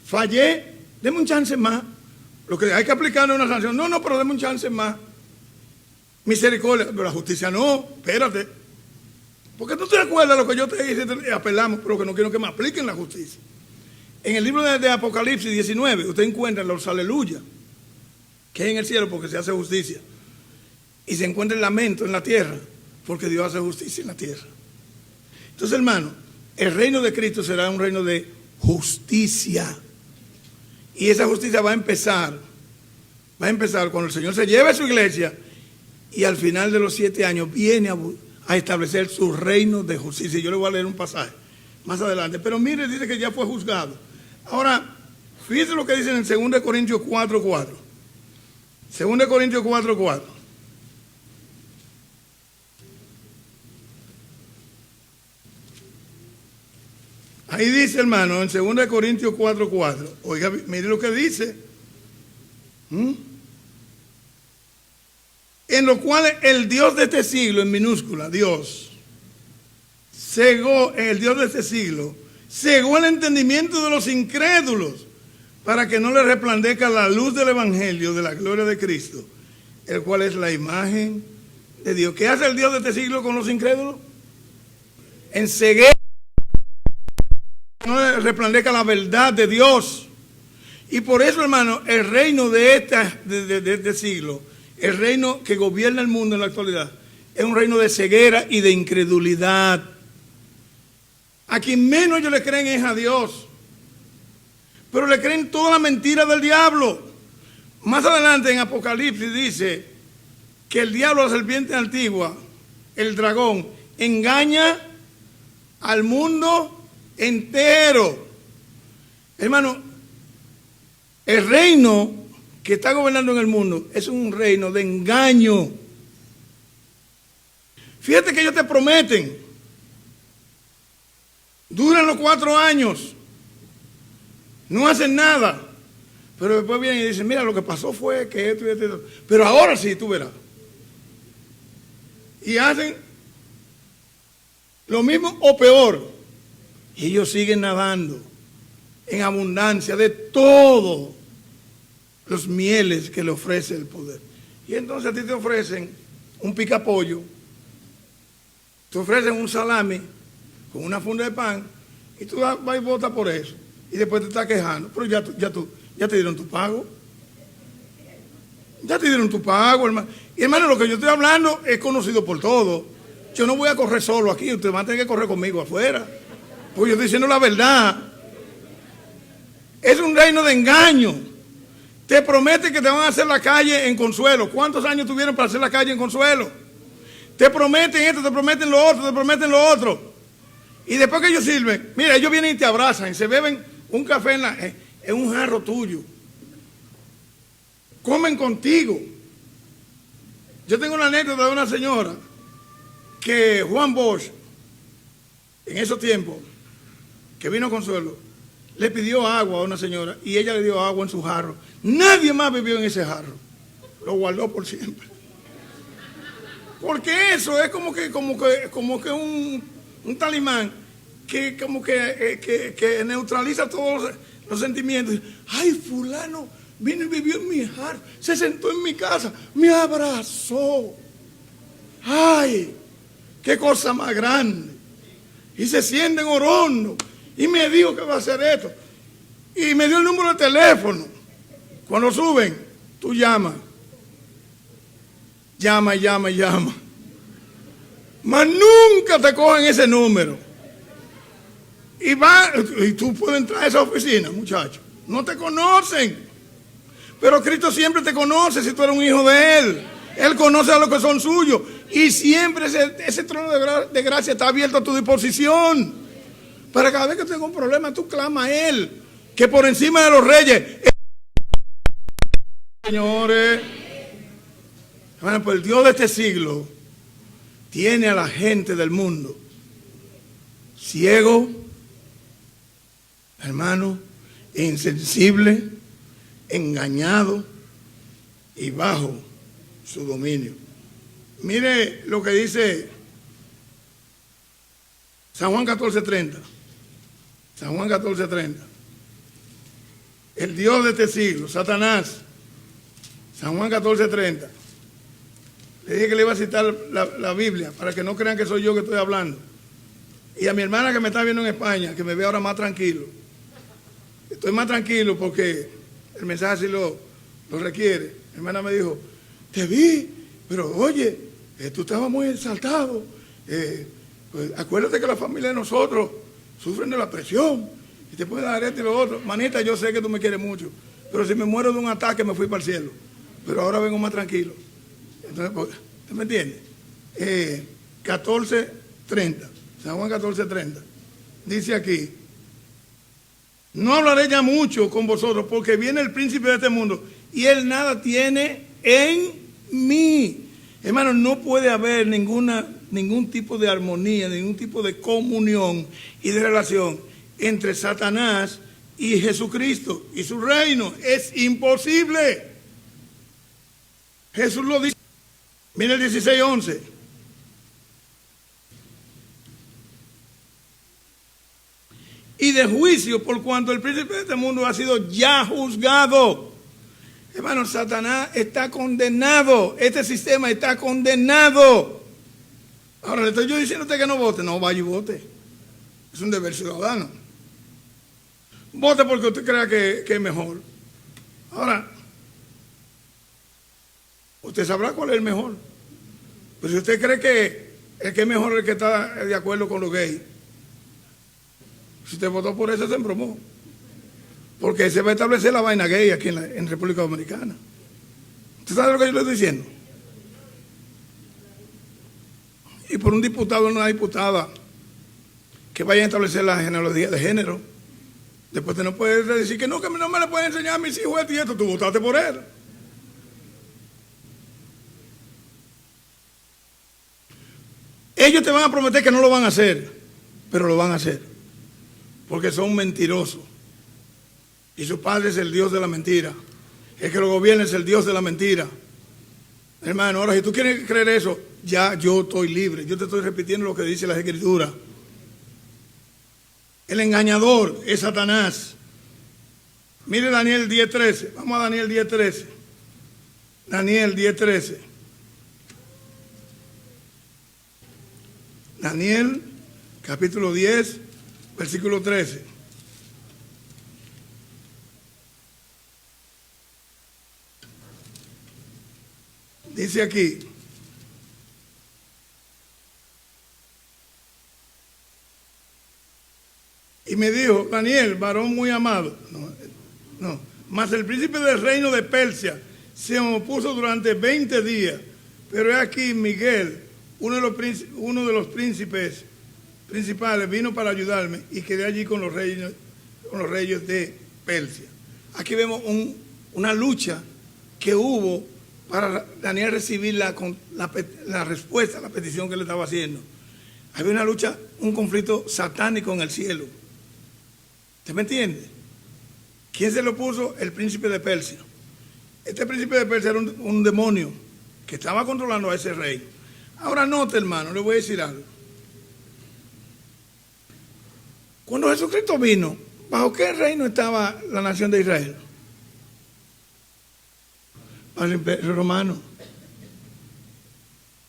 Fallé, deme un chance más. Lo que hay que aplicarle una sanción. No, pero deme un chance más. Misericordia, pero la justicia no, espérate. Porque tú te acuerdas de lo que yo te dije, apelamos, pero que no quiero que me apliquen la justicia. En el libro de Apocalipsis 19, usted encuentra los aleluya, que hay en el cielo porque se hace justicia. Y se encuentra el lamento en la tierra, porque Dios hace justicia en la tierra. Entonces, hermano, el reino de Cristo será un reino de justicia. Y esa justicia va a empezar cuando el Señor se lleve a su iglesia y al final de los 7 años viene a establecer su reino de justicia. Yo le voy a leer un pasaje más adelante. Pero mire, dice que ya fue juzgado. Ahora, fíjese lo que dice en 2 Corintios 4:4. 2 Corintios 4:4. Ahí dice, hermano, en 2 Corintios 4:4. Oiga, mire lo que dice. En lo cual el Dios de este siglo, en minúscula, Dios, cegó el entendimiento de los incrédulos para que no le resplandezca la luz del evangelio de la gloria de Cristo, el cual es la imagen de Dios. ¿Qué hace el Dios de este siglo con los incrédulos? Encegué no le resplandezca la verdad de Dios. Y por eso, hermano, el reino de este siglo, el reino que gobierna el mundo en la actualidad, es un reino de ceguera y de incredulidad. A quien menos ellos le creen es a Dios. Pero le creen toda la mentira del diablo. Más adelante en Apocalipsis dice que el diablo, la serpiente antigua, el dragón, engaña al mundo entero. Hermano, el reino que está gobernando en el mundo es un reino de engaño. Fíjate que ellos te prometen, duran los 4 años, no hacen nada, pero después vienen y dicen, mira, lo que pasó fue que esto y esto, pero ahora sí, tú verás. Y hacen lo mismo o peor. Y ellos siguen nadando en abundancia de todos los mieles que le ofrece el poder. Y entonces a ti te ofrecen un picapollo, te ofrecen un salami con una funda de pan, y tú vas y votas por eso. Y después te estás quejando. Pero ya te dieron tu pago. Ya te dieron tu pago, hermano. Y hermano, lo que yo estoy hablando es conocido por todos. Yo no voy a correr solo aquí, ustedes van a tener que correr conmigo afuera. Pues yo estoy diciendo la verdad. Es un reino de engaño. Te prometen que te van a hacer la calle en Consuelo. ¿Cuántos años tuvieron para hacer la calle en Consuelo? Te prometen esto, te prometen lo otro, te prometen lo otro. Y después que ellos sirven, mira, ellos vienen y te abrazan y se beben un café en un jarro tuyo. Comen contigo. Yo tengo una anécdota de una señora que Juan Bosch, en esos tiempos, que vino a Consuelo, le pidió agua a una señora y ella le dio agua en su jarro. Nadie más bebió en ese jarro. Lo guardó por siempre. Porque eso es como que un talimán que como que neutraliza todos los sentimientos. Ay, fulano vino y vivió en mi jarro, se sentó en mi casa, me abrazó. Ay, qué cosa más grande. Y se siente en Orondo. Y me dijo que va a hacer esto. Y me dio el número de teléfono. Cuando suben, tú llamas. Llama, llama, llama. Mas nunca te cogen ese número. Y tú puedes entrar a esa oficina, muchacho. No te conocen. Pero Cristo siempre te conoce si tú eres un hijo de Él. Él conoce a los que son suyos. Y siempre ese trono de gracia está abierto a tu disposición. Para cada vez que tengas un problema, tú clamas a Él. Que por encima de los reyes. Señores. Bueno, pues el Dios de este siglo tiene a la gente del mundo ciego, hermano, insensible, engañado y bajo su dominio. Mire lo que dice San Juan 14:30. San Juan 14:30. El Dios de este siglo, Satanás. San Juan 14:30. Le dije que le iba a citar la Biblia para que no crean que soy yo que estoy hablando. Y a mi hermana que me está viendo en España, que me ve ahora más tranquilo. Estoy más tranquilo porque el mensaje así lo requiere. Mi hermana me dijo, te vi, pero oye, tú estabas muy exaltado. Pues, acuérdate que la familia de nosotros sufren de la presión y te puede dar esto y lo otro. Manita, yo sé que tú me quieres mucho, pero si me muero de un ataque me fui para el cielo. Pero ahora vengo más tranquilo. Entonces, ¿usted me entiende? 14:30, San Juan 14:30. Dice aquí, no hablaré ya mucho con vosotros porque viene el príncipe de este mundo y él nada tiene en mí. Hermano, no puede haber ningún tipo de armonía, ningún tipo de comunión y de relación entre Satanás y Jesucristo y su reino. Es imposible. Jesús lo dice. Mira el 16:11. Y de juicio por cuanto el príncipe de este mundo ha sido ya juzgado. Hermano, Satanás está condenado. Este sistema está condenado. Ahora le estoy yo diciendo a usted que no vote. No, vaya y vote. Es un deber ciudadano. Vote porque usted crea que es mejor. Ahora, usted sabrá cuál es el mejor. Pero si usted cree que el que es mejor es el que está de acuerdo con los gays, si usted votó por eso, se embromó. Porque se va a establecer la vaina gay aquí en República Dominicana. ¿Usted sabe lo que yo le estoy diciendo? Y por un diputado o una diputada que vaya a establecer la genealogía de género, después usted no puede decir que no me le puede enseñar a mis hijos esto y esto, tú votaste por él. Ellos te van a prometer que no lo van a hacer, pero lo van a hacer, porque son mentirosos. Y su padre es el Dios de la mentira. El que lo gobierna es el Dios de la mentira. Hermano, ahora si tú quieres creer eso, ya yo estoy libre. Yo te estoy repitiendo lo que dice la Escritura. El engañador es Satanás. Mire Daniel 10:13. Vamos a Daniel 10:13. Daniel 10:13. Daniel, capítulo 10, versículo 13. Dice aquí, y me dijo, Daniel, varón muy amado, mas el príncipe del reino de Persia se me opuso durante 20 días, pero he aquí Miguel, uno de los príncipes principales, vino para ayudarme y quedé allí con los reyes de Persia. Aquí vemos una lucha que hubo para Daniel recibir la respuesta a la petición que le estaba haciendo. Había una lucha, un conflicto satánico en el cielo. ¿Usted me entiende? ¿Quién se lo puso? El príncipe de Persia. Este príncipe de Persia era un demonio que estaba controlando a ese rey. Ahora note, hermano, le voy a decir algo. Cuando Jesucristo vino, ¿bajo qué reino estaba la nación de Israel? Bajo el imperio romano,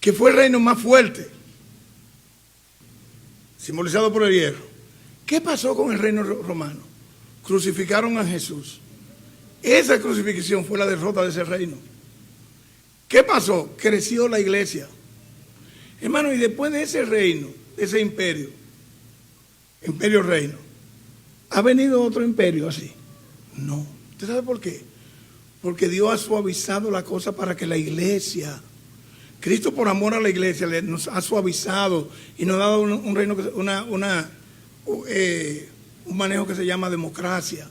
que fue el reino más fuerte, simbolizado por el hierro. ¿Qué pasó con el reino romano? Crucificaron a Jesús Esa crucifixión fue la derrota de ese reino. ¿Qué pasó? Creció la iglesia. Hermano, y después de ese reino, de ese imperio reino, ¿ha venido otro imperio así? No. ¿Usted sabe por qué? Porque Dios ha suavizado la cosa para que la iglesia, Cristo por amor a la iglesia nos ha suavizado y nos ha dado un reino, un manejo que se llama democracia.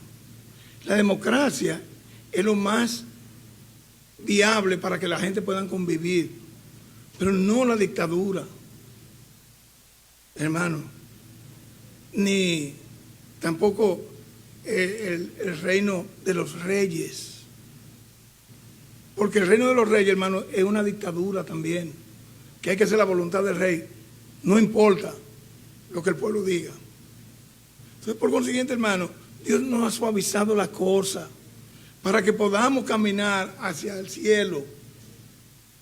La democracia es lo más viable para que la gente pueda convivir, pero no la dictadura, hermano, ni tampoco el reino de los reyes. Porque el reino de los reyes, hermano, es una dictadura también, que hay que hacer la voluntad del rey, no importa lo que el pueblo diga. Entonces, por consiguiente, hermano, Dios nos ha suavizado la cosa para que podamos caminar hacia el cielo.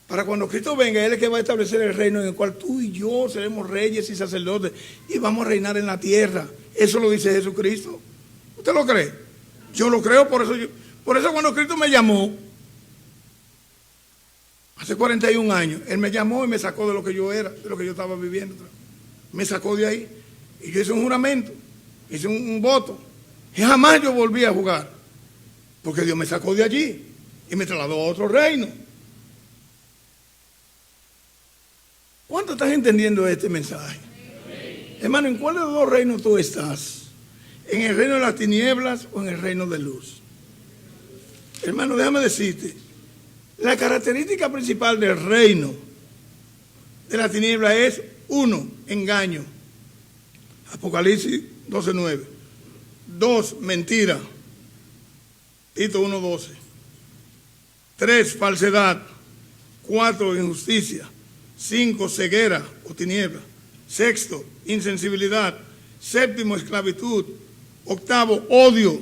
Para cuando Cristo venga, Él es que va a establecer el reino en el cual tú y yo seremos reyes y sacerdotes y vamos a reinar en la tierra. Eso lo dice Jesucristo. ¿Usted lo cree? Yo lo creo, por eso cuando Cristo me llamó, hace 41 años, Él me llamó y me sacó de lo que yo era, de lo que yo estaba viviendo. Me sacó de ahí. Y yo hice un juramento, hice un voto. Y jamás yo volví a jugar. Porque Dios me sacó de allí y me trasladó a otro reino. ¿Cuánto estás entendiendo este mensaje? Hermano, ¿en cuál de los dos reinos tú estás? ¿En el reino de las tinieblas o en el reino de luz? Hermano, déjame decirte, la característica principal del reino de la tiniebla es, 1, engaño. Apocalipsis 12:9. 2, mentira. Tito 1:12. 3, falsedad. 4, injusticia. 5, ceguera o tiniebla. 6, insensibilidad. 7, esclavitud. 8, odio.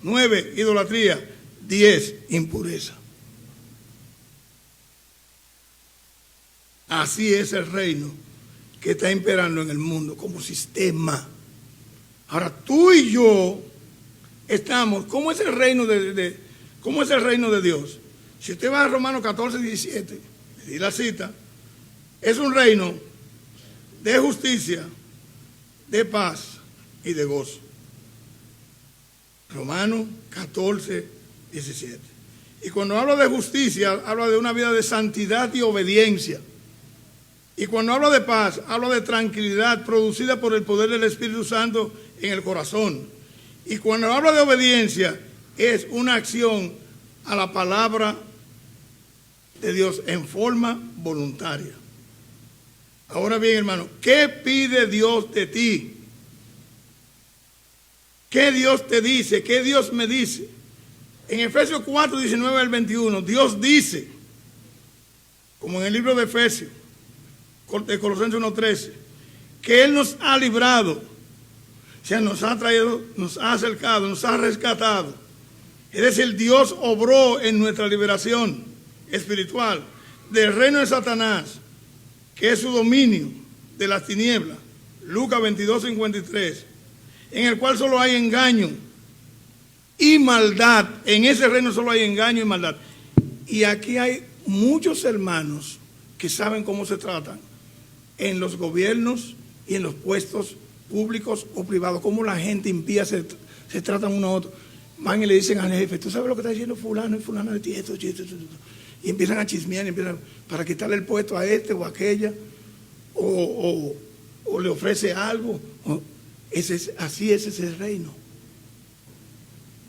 9, idolatría. 10, impureza. Así es el reino que está imperando en el mundo como sistema. Ahora tú y yo estamos, ¿cómo es el reino cómo es el reino de Dios? Si usted va a Romanos 14:17, y la cita, es un reino de justicia, de paz y de gozo. Romanos 14:17. Y cuando habla de justicia, habla de una vida de santidad y obediencia. Y cuando habla de paz, habla de tranquilidad producida por el poder del Espíritu Santo en el corazón. Y cuando habla de obediencia, es una acción a la palabra de Dios en forma voluntaria. Ahora bien, hermano, ¿qué pide Dios de ti? ¿Qué Dios te dice? ¿Qué Dios me dice? En Efesios 4:19 al 21, Dios dice, como en el libro de Efesios, de Colosenses 1:13, que Él nos ha librado, o sea, nos ha traído, nos ha acercado, nos ha rescatado. Es decir, Dios obró en nuestra liberación espiritual del reino de Satanás, que es su dominio de las tinieblas, Lucas 22:53, en el cual solo hay engaño y maldad. En ese reino solo hay engaño y maldad. Y aquí hay muchos hermanos que saben cómo se tratan en los gobiernos y en los puestos públicos o privados, cómo la gente impía se tratan uno a otro. Van y le dicen al jefe, ¿tú sabes lo que está diciendo fulano y fulano de ti? Esto. Y empiezan a chismear, para quitarle el puesto a este o a aquella, o le ofrece algo. Así es ese reino.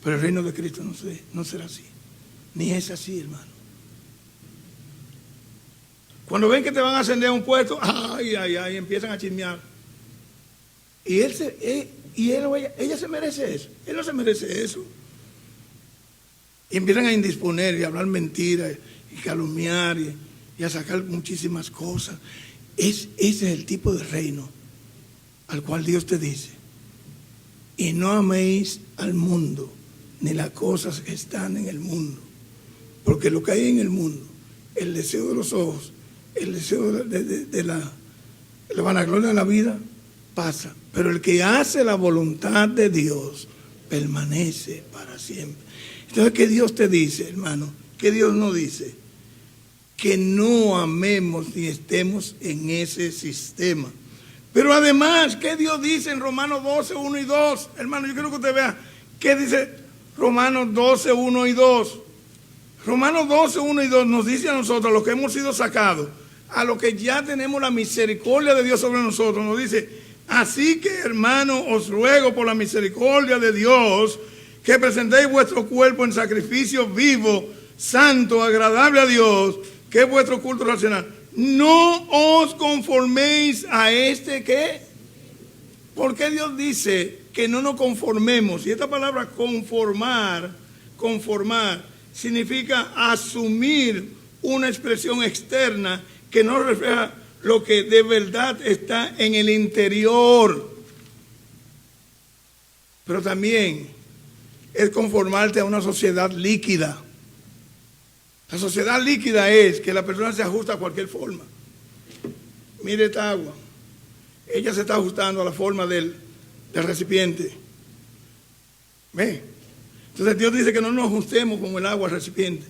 Pero el reino de Cristo no será así. Ni es así, hermano. Cuando ven que te van a ascender a un puesto, empiezan a chismear. Y ella se merece eso. Él no se merece eso. Y empiezan a indisponer y a hablar mentiras y calumniar y a sacar muchísimas cosas. Ese es el tipo de reino al cual Dios te dice: y no améis al mundo ni las cosas que están en el mundo, porque lo que hay en el mundo, el deseo de los ojos, el deseo de la vanagloria de la vida, pasa, pero el que hace la voluntad de Dios permanece para siempre. Entonces, ¿qué Dios te dice, hermano? ¿Qué Dios nos dice? Que no amemos ni estemos en ese sistema. Pero además, ¿qué Dios dice en Romanos 12, 1 y 2? Hermano, yo quiero que usted vea qué dice Romanos 12, 1 y 2. Romanos 12, 1 y 2 nos dice a nosotros, a los que hemos sido sacados, a los que ya tenemos la misericordia de Dios sobre nosotros, nos dice: así que, hermano, os ruego por la misericordia de Dios, que presentéis vuestro cuerpo en sacrificio vivo, santo, agradable a Dios, que es vuestro culto racional. No os conforméis a este, ¿qué? ¿Por qué Dios dice que no nos conformemos? Y esta palabra conformar significa asumir una expresión externa que no refleja lo que de verdad está en el interior. Pero también es conformarte a una sociedad líquida. La sociedad líquida es que la persona se ajusta a cualquier forma. Mire esta agua. Ella se está ajustando a la forma del recipiente. ¿Ve? Entonces Dios dice que no nos ajustemos con el agua al recipiente.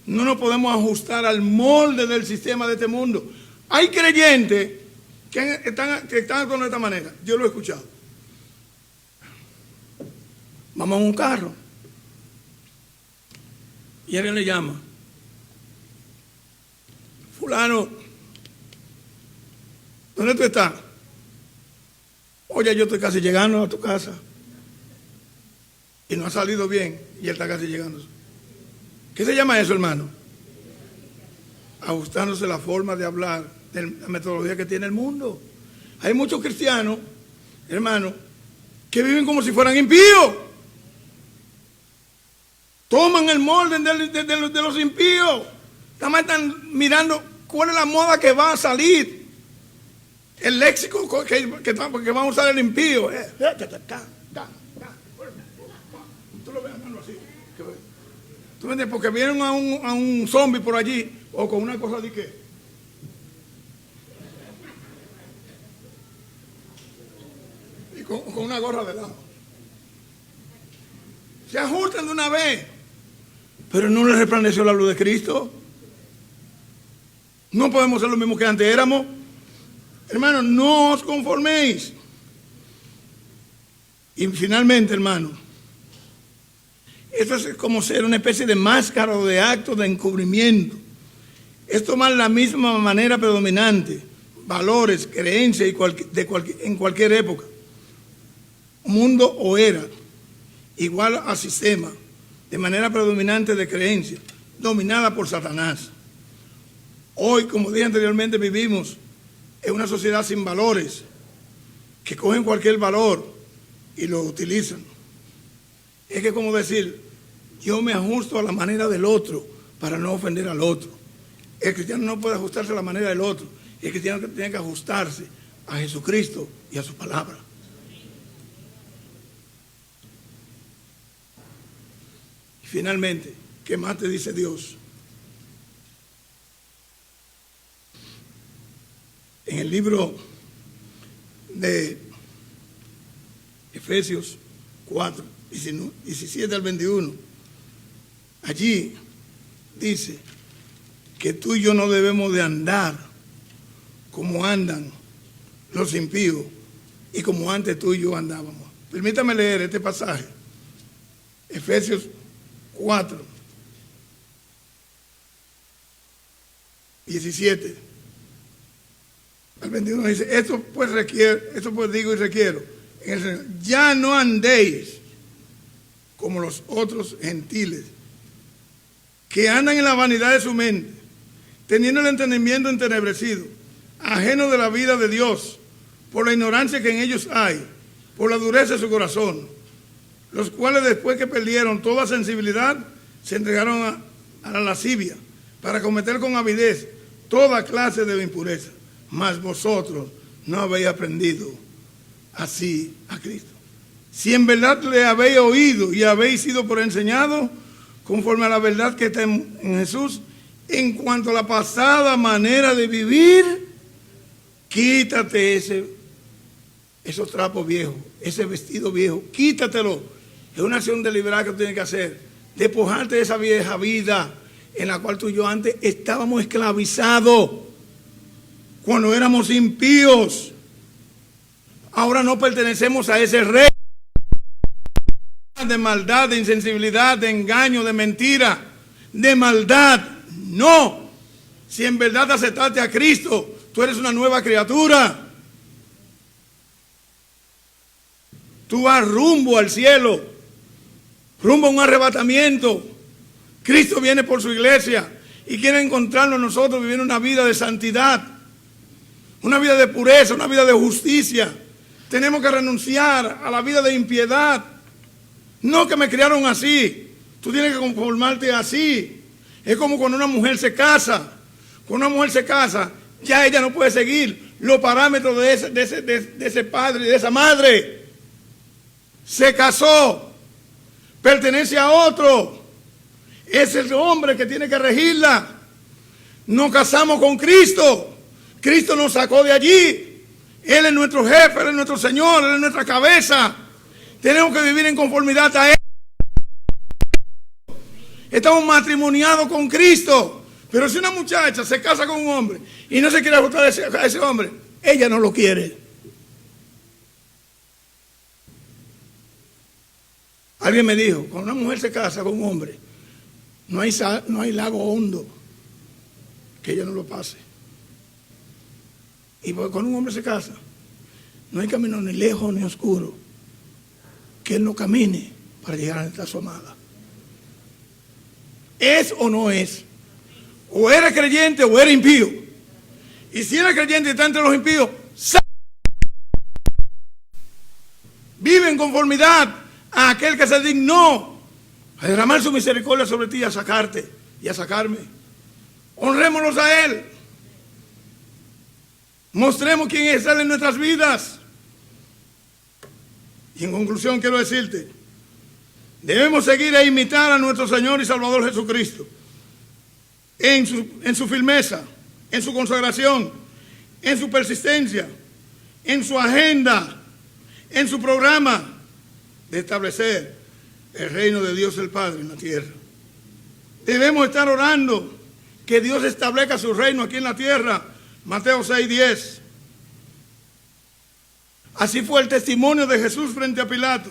No nos podemos ajustar al molde del sistema de este mundo. Hay creyentes que están actuando de esta manera. Yo lo he escuchado. Vamos a un carro y alguien le llama: fulano, ¿dónde tú estás? Oye, yo estoy casi llegando a tu casa. Y no ha salido bien y él está casi llegando. ¿Qué se llama eso, hermano? Ajustándose la forma de hablar, de la metodología que tiene el mundo. Hay muchos cristianos, hermano, que viven como si fueran impíos. Toman el molde de los impíos. Nada más están mirando cuál es la moda que va a salir. El léxico que va a usar el impío. Tú lo ves, hermano, así. ¿Tú me entiendes? Porque vieron a un zombie por allí, o con una cosa de qué. Y con una gorra de lado. Se ajustan de una vez. Pero no les resplandeció la luz de Cristo. No podemos ser lo mismo que antes éramos. Hermano, no os conforméis. Y finalmente, hermano, esto es como ser una especie de máscara o de acto de encubrimiento. Es tomar la misma manera predominante, valores, creencias en cualquier época, mundo o era, igual a sistema, de manera predominante de creencia, dominada por Satanás. Hoy, como dije anteriormente, vivimos en una sociedad sin valores, que cogen cualquier valor y lo utilizan. Es que como decir, yo me ajusto a la manera del otro para no ofender al otro. El cristiano no puede ajustarse a la manera del otro. El cristiano tiene que ajustarse a Jesucristo y a su palabra. Y finalmente, ¿qué más te dice Dios? En el libro de Efesios 4, 17 al 21, allí dice que tú y yo no debemos de andar como andan los impíos y como antes tú y yo andábamos. Permítame leer este pasaje. Efesios 4, 17 al 21 dice: esto pues digo y requiero, ya no andéis como los otros gentiles, que andan en la vanidad de su mente, teniendo el entendimiento entenebrecido, ajeno de la vida de Dios, por la ignorancia que en ellos hay, por la dureza de su corazón, los cuales después que perdieron toda sensibilidad, se entregaron a la lascivia, para cometer con avidez toda clase de impureza. Mas vosotros no habéis aprendido así a Cristo. Si en verdad le habéis oído y habéis sido por enseñado, conforme a la verdad que está en Jesús, en cuanto a la pasada manera de vivir, quítate esos trapos viejos, ese vestido viejo, quítatelo. Es una acción deliberada que tú tienes que hacer. Despojarte de esa vieja vida en la cual tú y yo antes estábamos esclavizados. Cuando éramos impíos. Ahora no pertenecemos a ese rey de maldad, de insensibilidad, de engaño, de mentira, de maldad. No. Si en verdad aceptaste a Cristo, tú eres una nueva criatura. Tú vas rumbo al cielo, rumbo a un arrebatamiento. Cristo viene por su iglesia y quiere encontrarnos nosotros viviendo una vida de santidad, una vida de pureza, una vida de justicia. Tenemos que renunciar a la vida de impiedad. No que me criaron así, tú tienes que conformarte así. Es como cuando una mujer se casa. Cuando una mujer se casa, ya ella no puede seguir los parámetros de ese padre y de esa madre. Se casó, pertenece a otro. Es el hombre que tiene que regirla. Nos casamos con Cristo. Cristo nos sacó de allí. Él es nuestro jefe, Él es nuestro Señor, Él es nuestra cabeza. Tenemos que vivir en conformidad a Él. Estamos matrimoniados con Cristo. Pero si una muchacha se casa con un hombre y no se quiere ajustar a ese hombre, ella no lo quiere. Alguien me dijo, cuando una mujer se casa con un hombre, no hay lago hondo que ella no lo pase. Y cuando un hombre se casa, no hay camino ni lejos ni oscuro que él no camine para llegar a su amada. ¿Es o no es? O eres creyente o eres impío. Y si eres creyente y está entre los impíos, vive en conformidad a aquel que se dignó a derramar su misericordia sobre ti y a sacarte y a sacarme. Honrémoslos a Él. Mostremos quién es Él en nuestras vidas. Y en conclusión quiero decirte, debemos seguir e imitar a nuestro Señor y Salvador Jesucristo en su firmeza, en su consagración, en su persistencia, en su agenda, en su programa de establecer el reino de Dios el Padre en la tierra. Debemos estar orando que Dios establezca su reino aquí en la tierra. Mateo 6:10. Así fue el testimonio de Jesús frente a Pilato.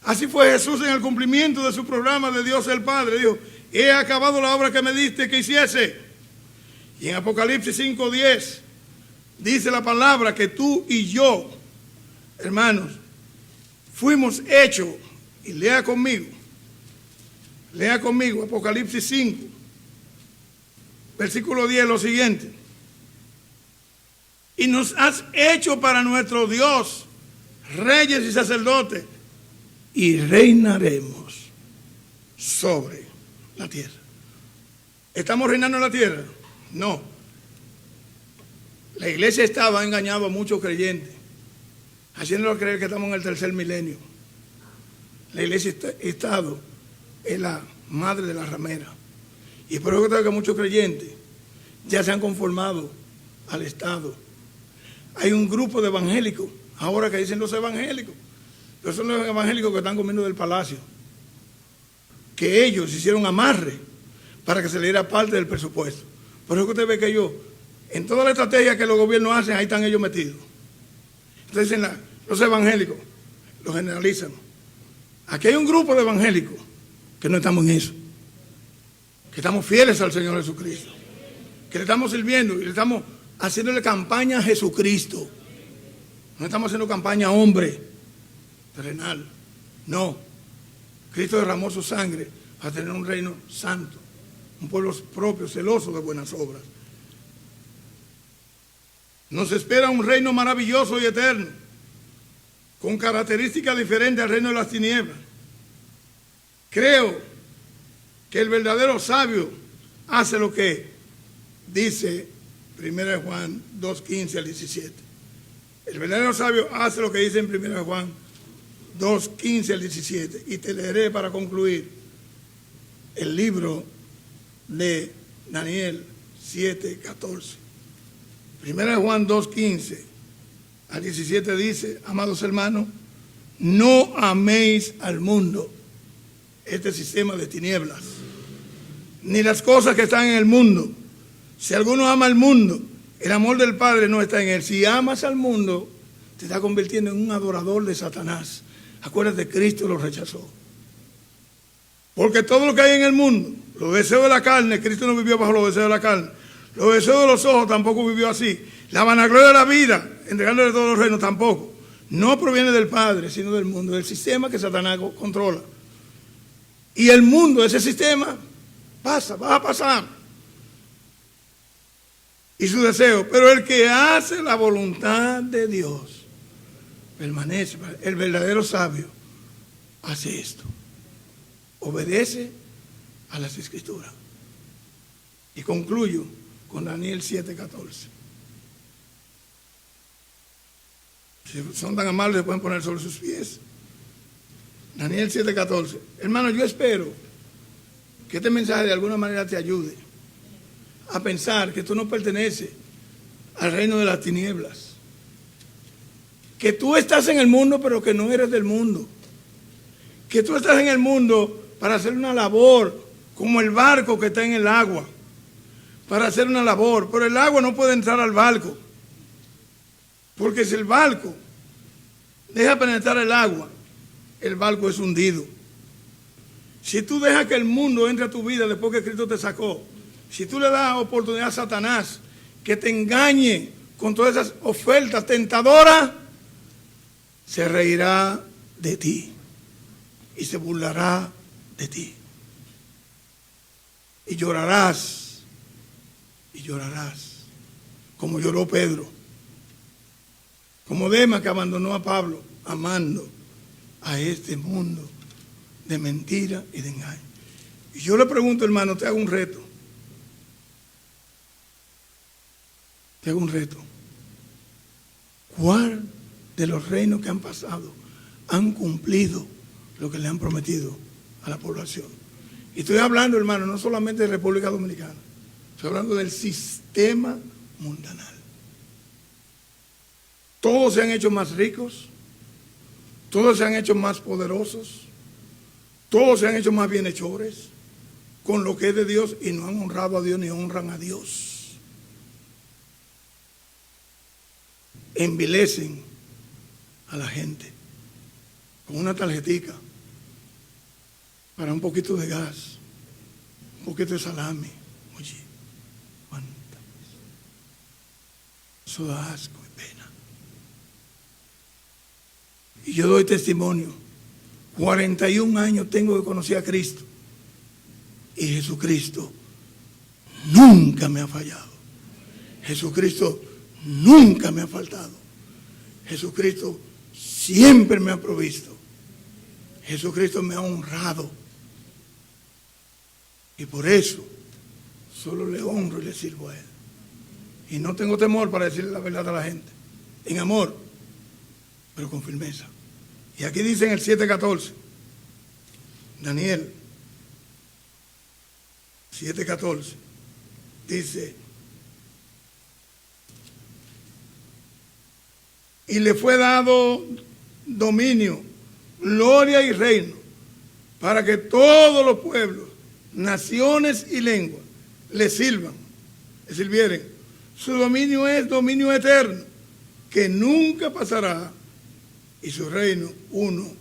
Así fue Jesús en el cumplimiento de su programa de Dios el Padre. Dijo, he acabado la obra que me diste que hiciese. Y en Apocalipsis 5:10 dice la palabra que tú y yo, hermanos, fuimos hechos, y lea conmigo, Apocalipsis 5, versículo 10, lo siguiente. Y nos has hecho para nuestro Dios reyes y sacerdotes, y reinaremos sobre la tierra. ¿Estamos reinando en la tierra? No. La iglesia estaba engañando a muchos creyentes, haciéndolos creer que estamos en el tercer milenio. La iglesia Estado es la madre de la ramera. Y por eso creo que muchos creyentes ya se han conformado al Estado. Hay un grupo de evangélicos, ahora que dicen los evangélicos, pero son los evangélicos que están comiendo del palacio, que ellos hicieron amarre para que se le diera parte del presupuesto. Por eso que usted ve que ellos, en toda la estrategia que los gobiernos hacen, ahí están ellos metidos. Entonces dicen los evangélicos, los generalizan. Aquí hay un grupo de evangélicos que no estamos en eso, que estamos fieles al Señor Jesucristo, que le estamos sirviendo y le estamos haciéndole campaña a Jesucristo. No estamos haciendo campaña a hombre terrenal. No. Cristo derramó su sangre para tener un reino santo, un pueblo propio, celoso de buenas obras. Nos espera un reino maravilloso y eterno, con características diferentes al reino de las tinieblas. Creo que el verdadero sabio hace lo que dice 1 Juan 2:15 al 17. El verdadero sabio hace lo que dice en 1 Juan 2:15 al 17. Y te leeré para concluir el libro de Daniel 7:14. 1 Juan 2:15 al 17 dice, amados hermanos, no améis al mundo este sistema de tinieblas, ni las cosas que están en el mundo. Si alguno ama al mundo, el amor del Padre no está en él. Si amas al mundo, te está convirtiendo en un adorador de Satanás. Acuérdate, Cristo lo rechazó. Porque todo lo que hay en el mundo, los deseos de la carne, Cristo no vivió bajo los deseos de la carne. Los deseos de los ojos tampoco vivió así. La vanagloria de la vida, entregándole todos los reinos, tampoco. No proviene del Padre, sino del mundo, del sistema que Satanás controla. Y el mundo, ese sistema, pasa, va a pasar. Y su deseo. Pero el que hace la voluntad de Dios permanece. El verdadero sabio hace esto. Obedece a las Escrituras. Y concluyo con Daniel 7:14. Si son tan amables, se pueden poner sobre sus pies. Daniel 7:14. Hermano, yo espero que este mensaje de alguna manera te ayude a pensar que tú no perteneces al reino de las tinieblas. Que tú estás en el mundo, pero que no eres del mundo. Que tú estás en el mundo para hacer una labor, como el barco que está en el agua. Para hacer una labor. Pero el agua no puede entrar al barco. Porque si el barco deja penetrar el barco es hundido. Si tú dejas que el mundo entre a tu vida después que Cristo te sacó, si tú le das oportunidad a Satanás que te engañe con todas esas ofertas tentadoras, se reirá de ti y se burlará de ti. Y llorarás, como lloró Pedro, como Demas que abandonó a Pablo, amando a este mundo de mentira y de engaño. Y yo le pregunto, hermano, te hago un reto. ¿Cuál de los reinos que han pasado han cumplido lo que le han prometido a la población? Y estoy hablando, hermano, no solamente de República Dominicana. Estoy hablando del sistema mundanal. Todos se han hecho más ricos. Todos se han hecho más poderosos. Todos se han hecho más bienhechores con lo que es de Dios y no han honrado a Dios ni honran a Dios. Envilecen a la gente con una tarjetica para un poquito de gas, un poquito de salami. Oye, ¿cuántas? Eso da asco y pena. Y yo doy testimonio. 41 años tengo que conocer a Cristo. Y Jesucristo nunca me ha fallado. Jesucristo nunca me ha faltado. Jesucristo siempre me ha provisto. Jesucristo me ha honrado. Y por eso solo le honro y le sirvo a Él. Y no tengo temor para decirle la verdad a la gente. En amor, pero con firmeza. Y aquí dice en el 7:14, Daniel 7:14, dice: y le fue dado dominio, gloria y reino, para que todos los pueblos, naciones y lenguas le sirvan, le sirvieren. Su dominio es dominio eterno, que nunca pasará, y su reino uno,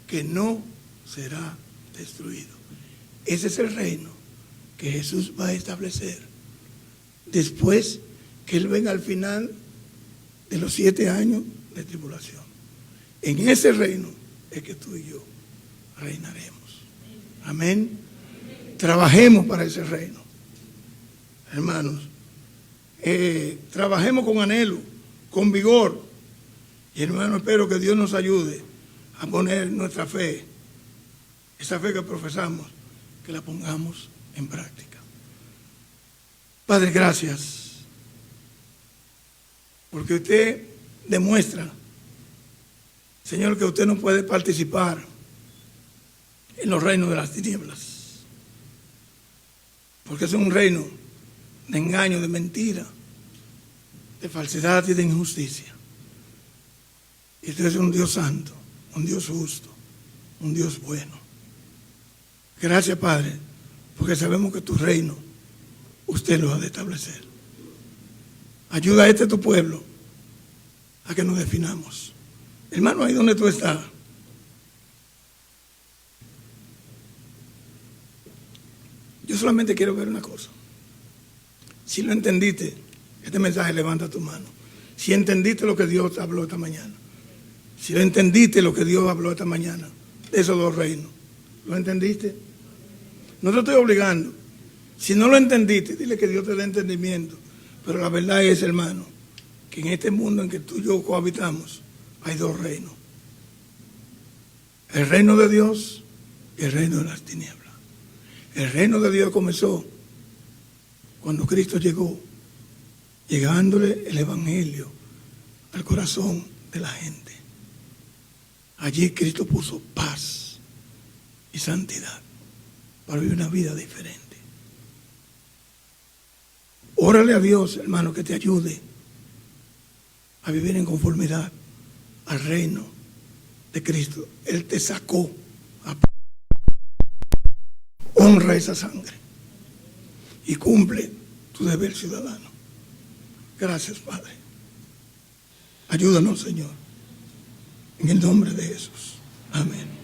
que no será destruido. Ese es el reino que Jesús va a establecer después que Él venga al final de los 7 años de tribulación. En ese reino es que tú y yo reinaremos. Amén. Trabajemos para ese reino, hermanos. Trabajemos con anhelo, con vigor. Y hermano, espero que Dios nos ayude a poner nuestra fe, esa fe que profesamos, que la pongamos en práctica. Padre, gracias, porque usted demuestra, Señor, que usted no puede participar en los reinos de las tinieblas, porque es un reino de engaño, de mentira, de falsedad y de injusticia. Y usted es un Dios santo, un Dios justo, un Dios bueno. Gracias, Padre, porque sabemos que tu reino usted lo ha de establecer. Ayuda a tu pueblo a que nos definamos. Hermano, ahí donde tú estás, yo solamente quiero ver una cosa. Si lo entendiste, este mensaje, levanta tu mano. Si entendiste lo que Dios habló esta mañana. Si lo entendiste lo que Dios habló esta mañana, de esos dos reinos. ¿Lo entendiste? No te estoy obligando. Si no lo entendiste, dile que Dios te dé entendimiento. Pero la verdad es, hermano, que en este mundo en que tú y yo cohabitamos, hay dos reinos. El reino de Dios y el reino de las tinieblas. El reino de Dios comenzó cuando Cristo llegó, llegándole el evangelio al corazón de la gente. Allí Cristo puso paz y santidad para vivir una vida diferente. Órale a Dios, hermano, que te ayude a vivir en conformidad al reino de Cristo. Él te sacó. Honra esa sangre y cumple tu deber ciudadano. Gracias, Padre. Ayúdanos, Señor. En el nombre de Jesús. Amén.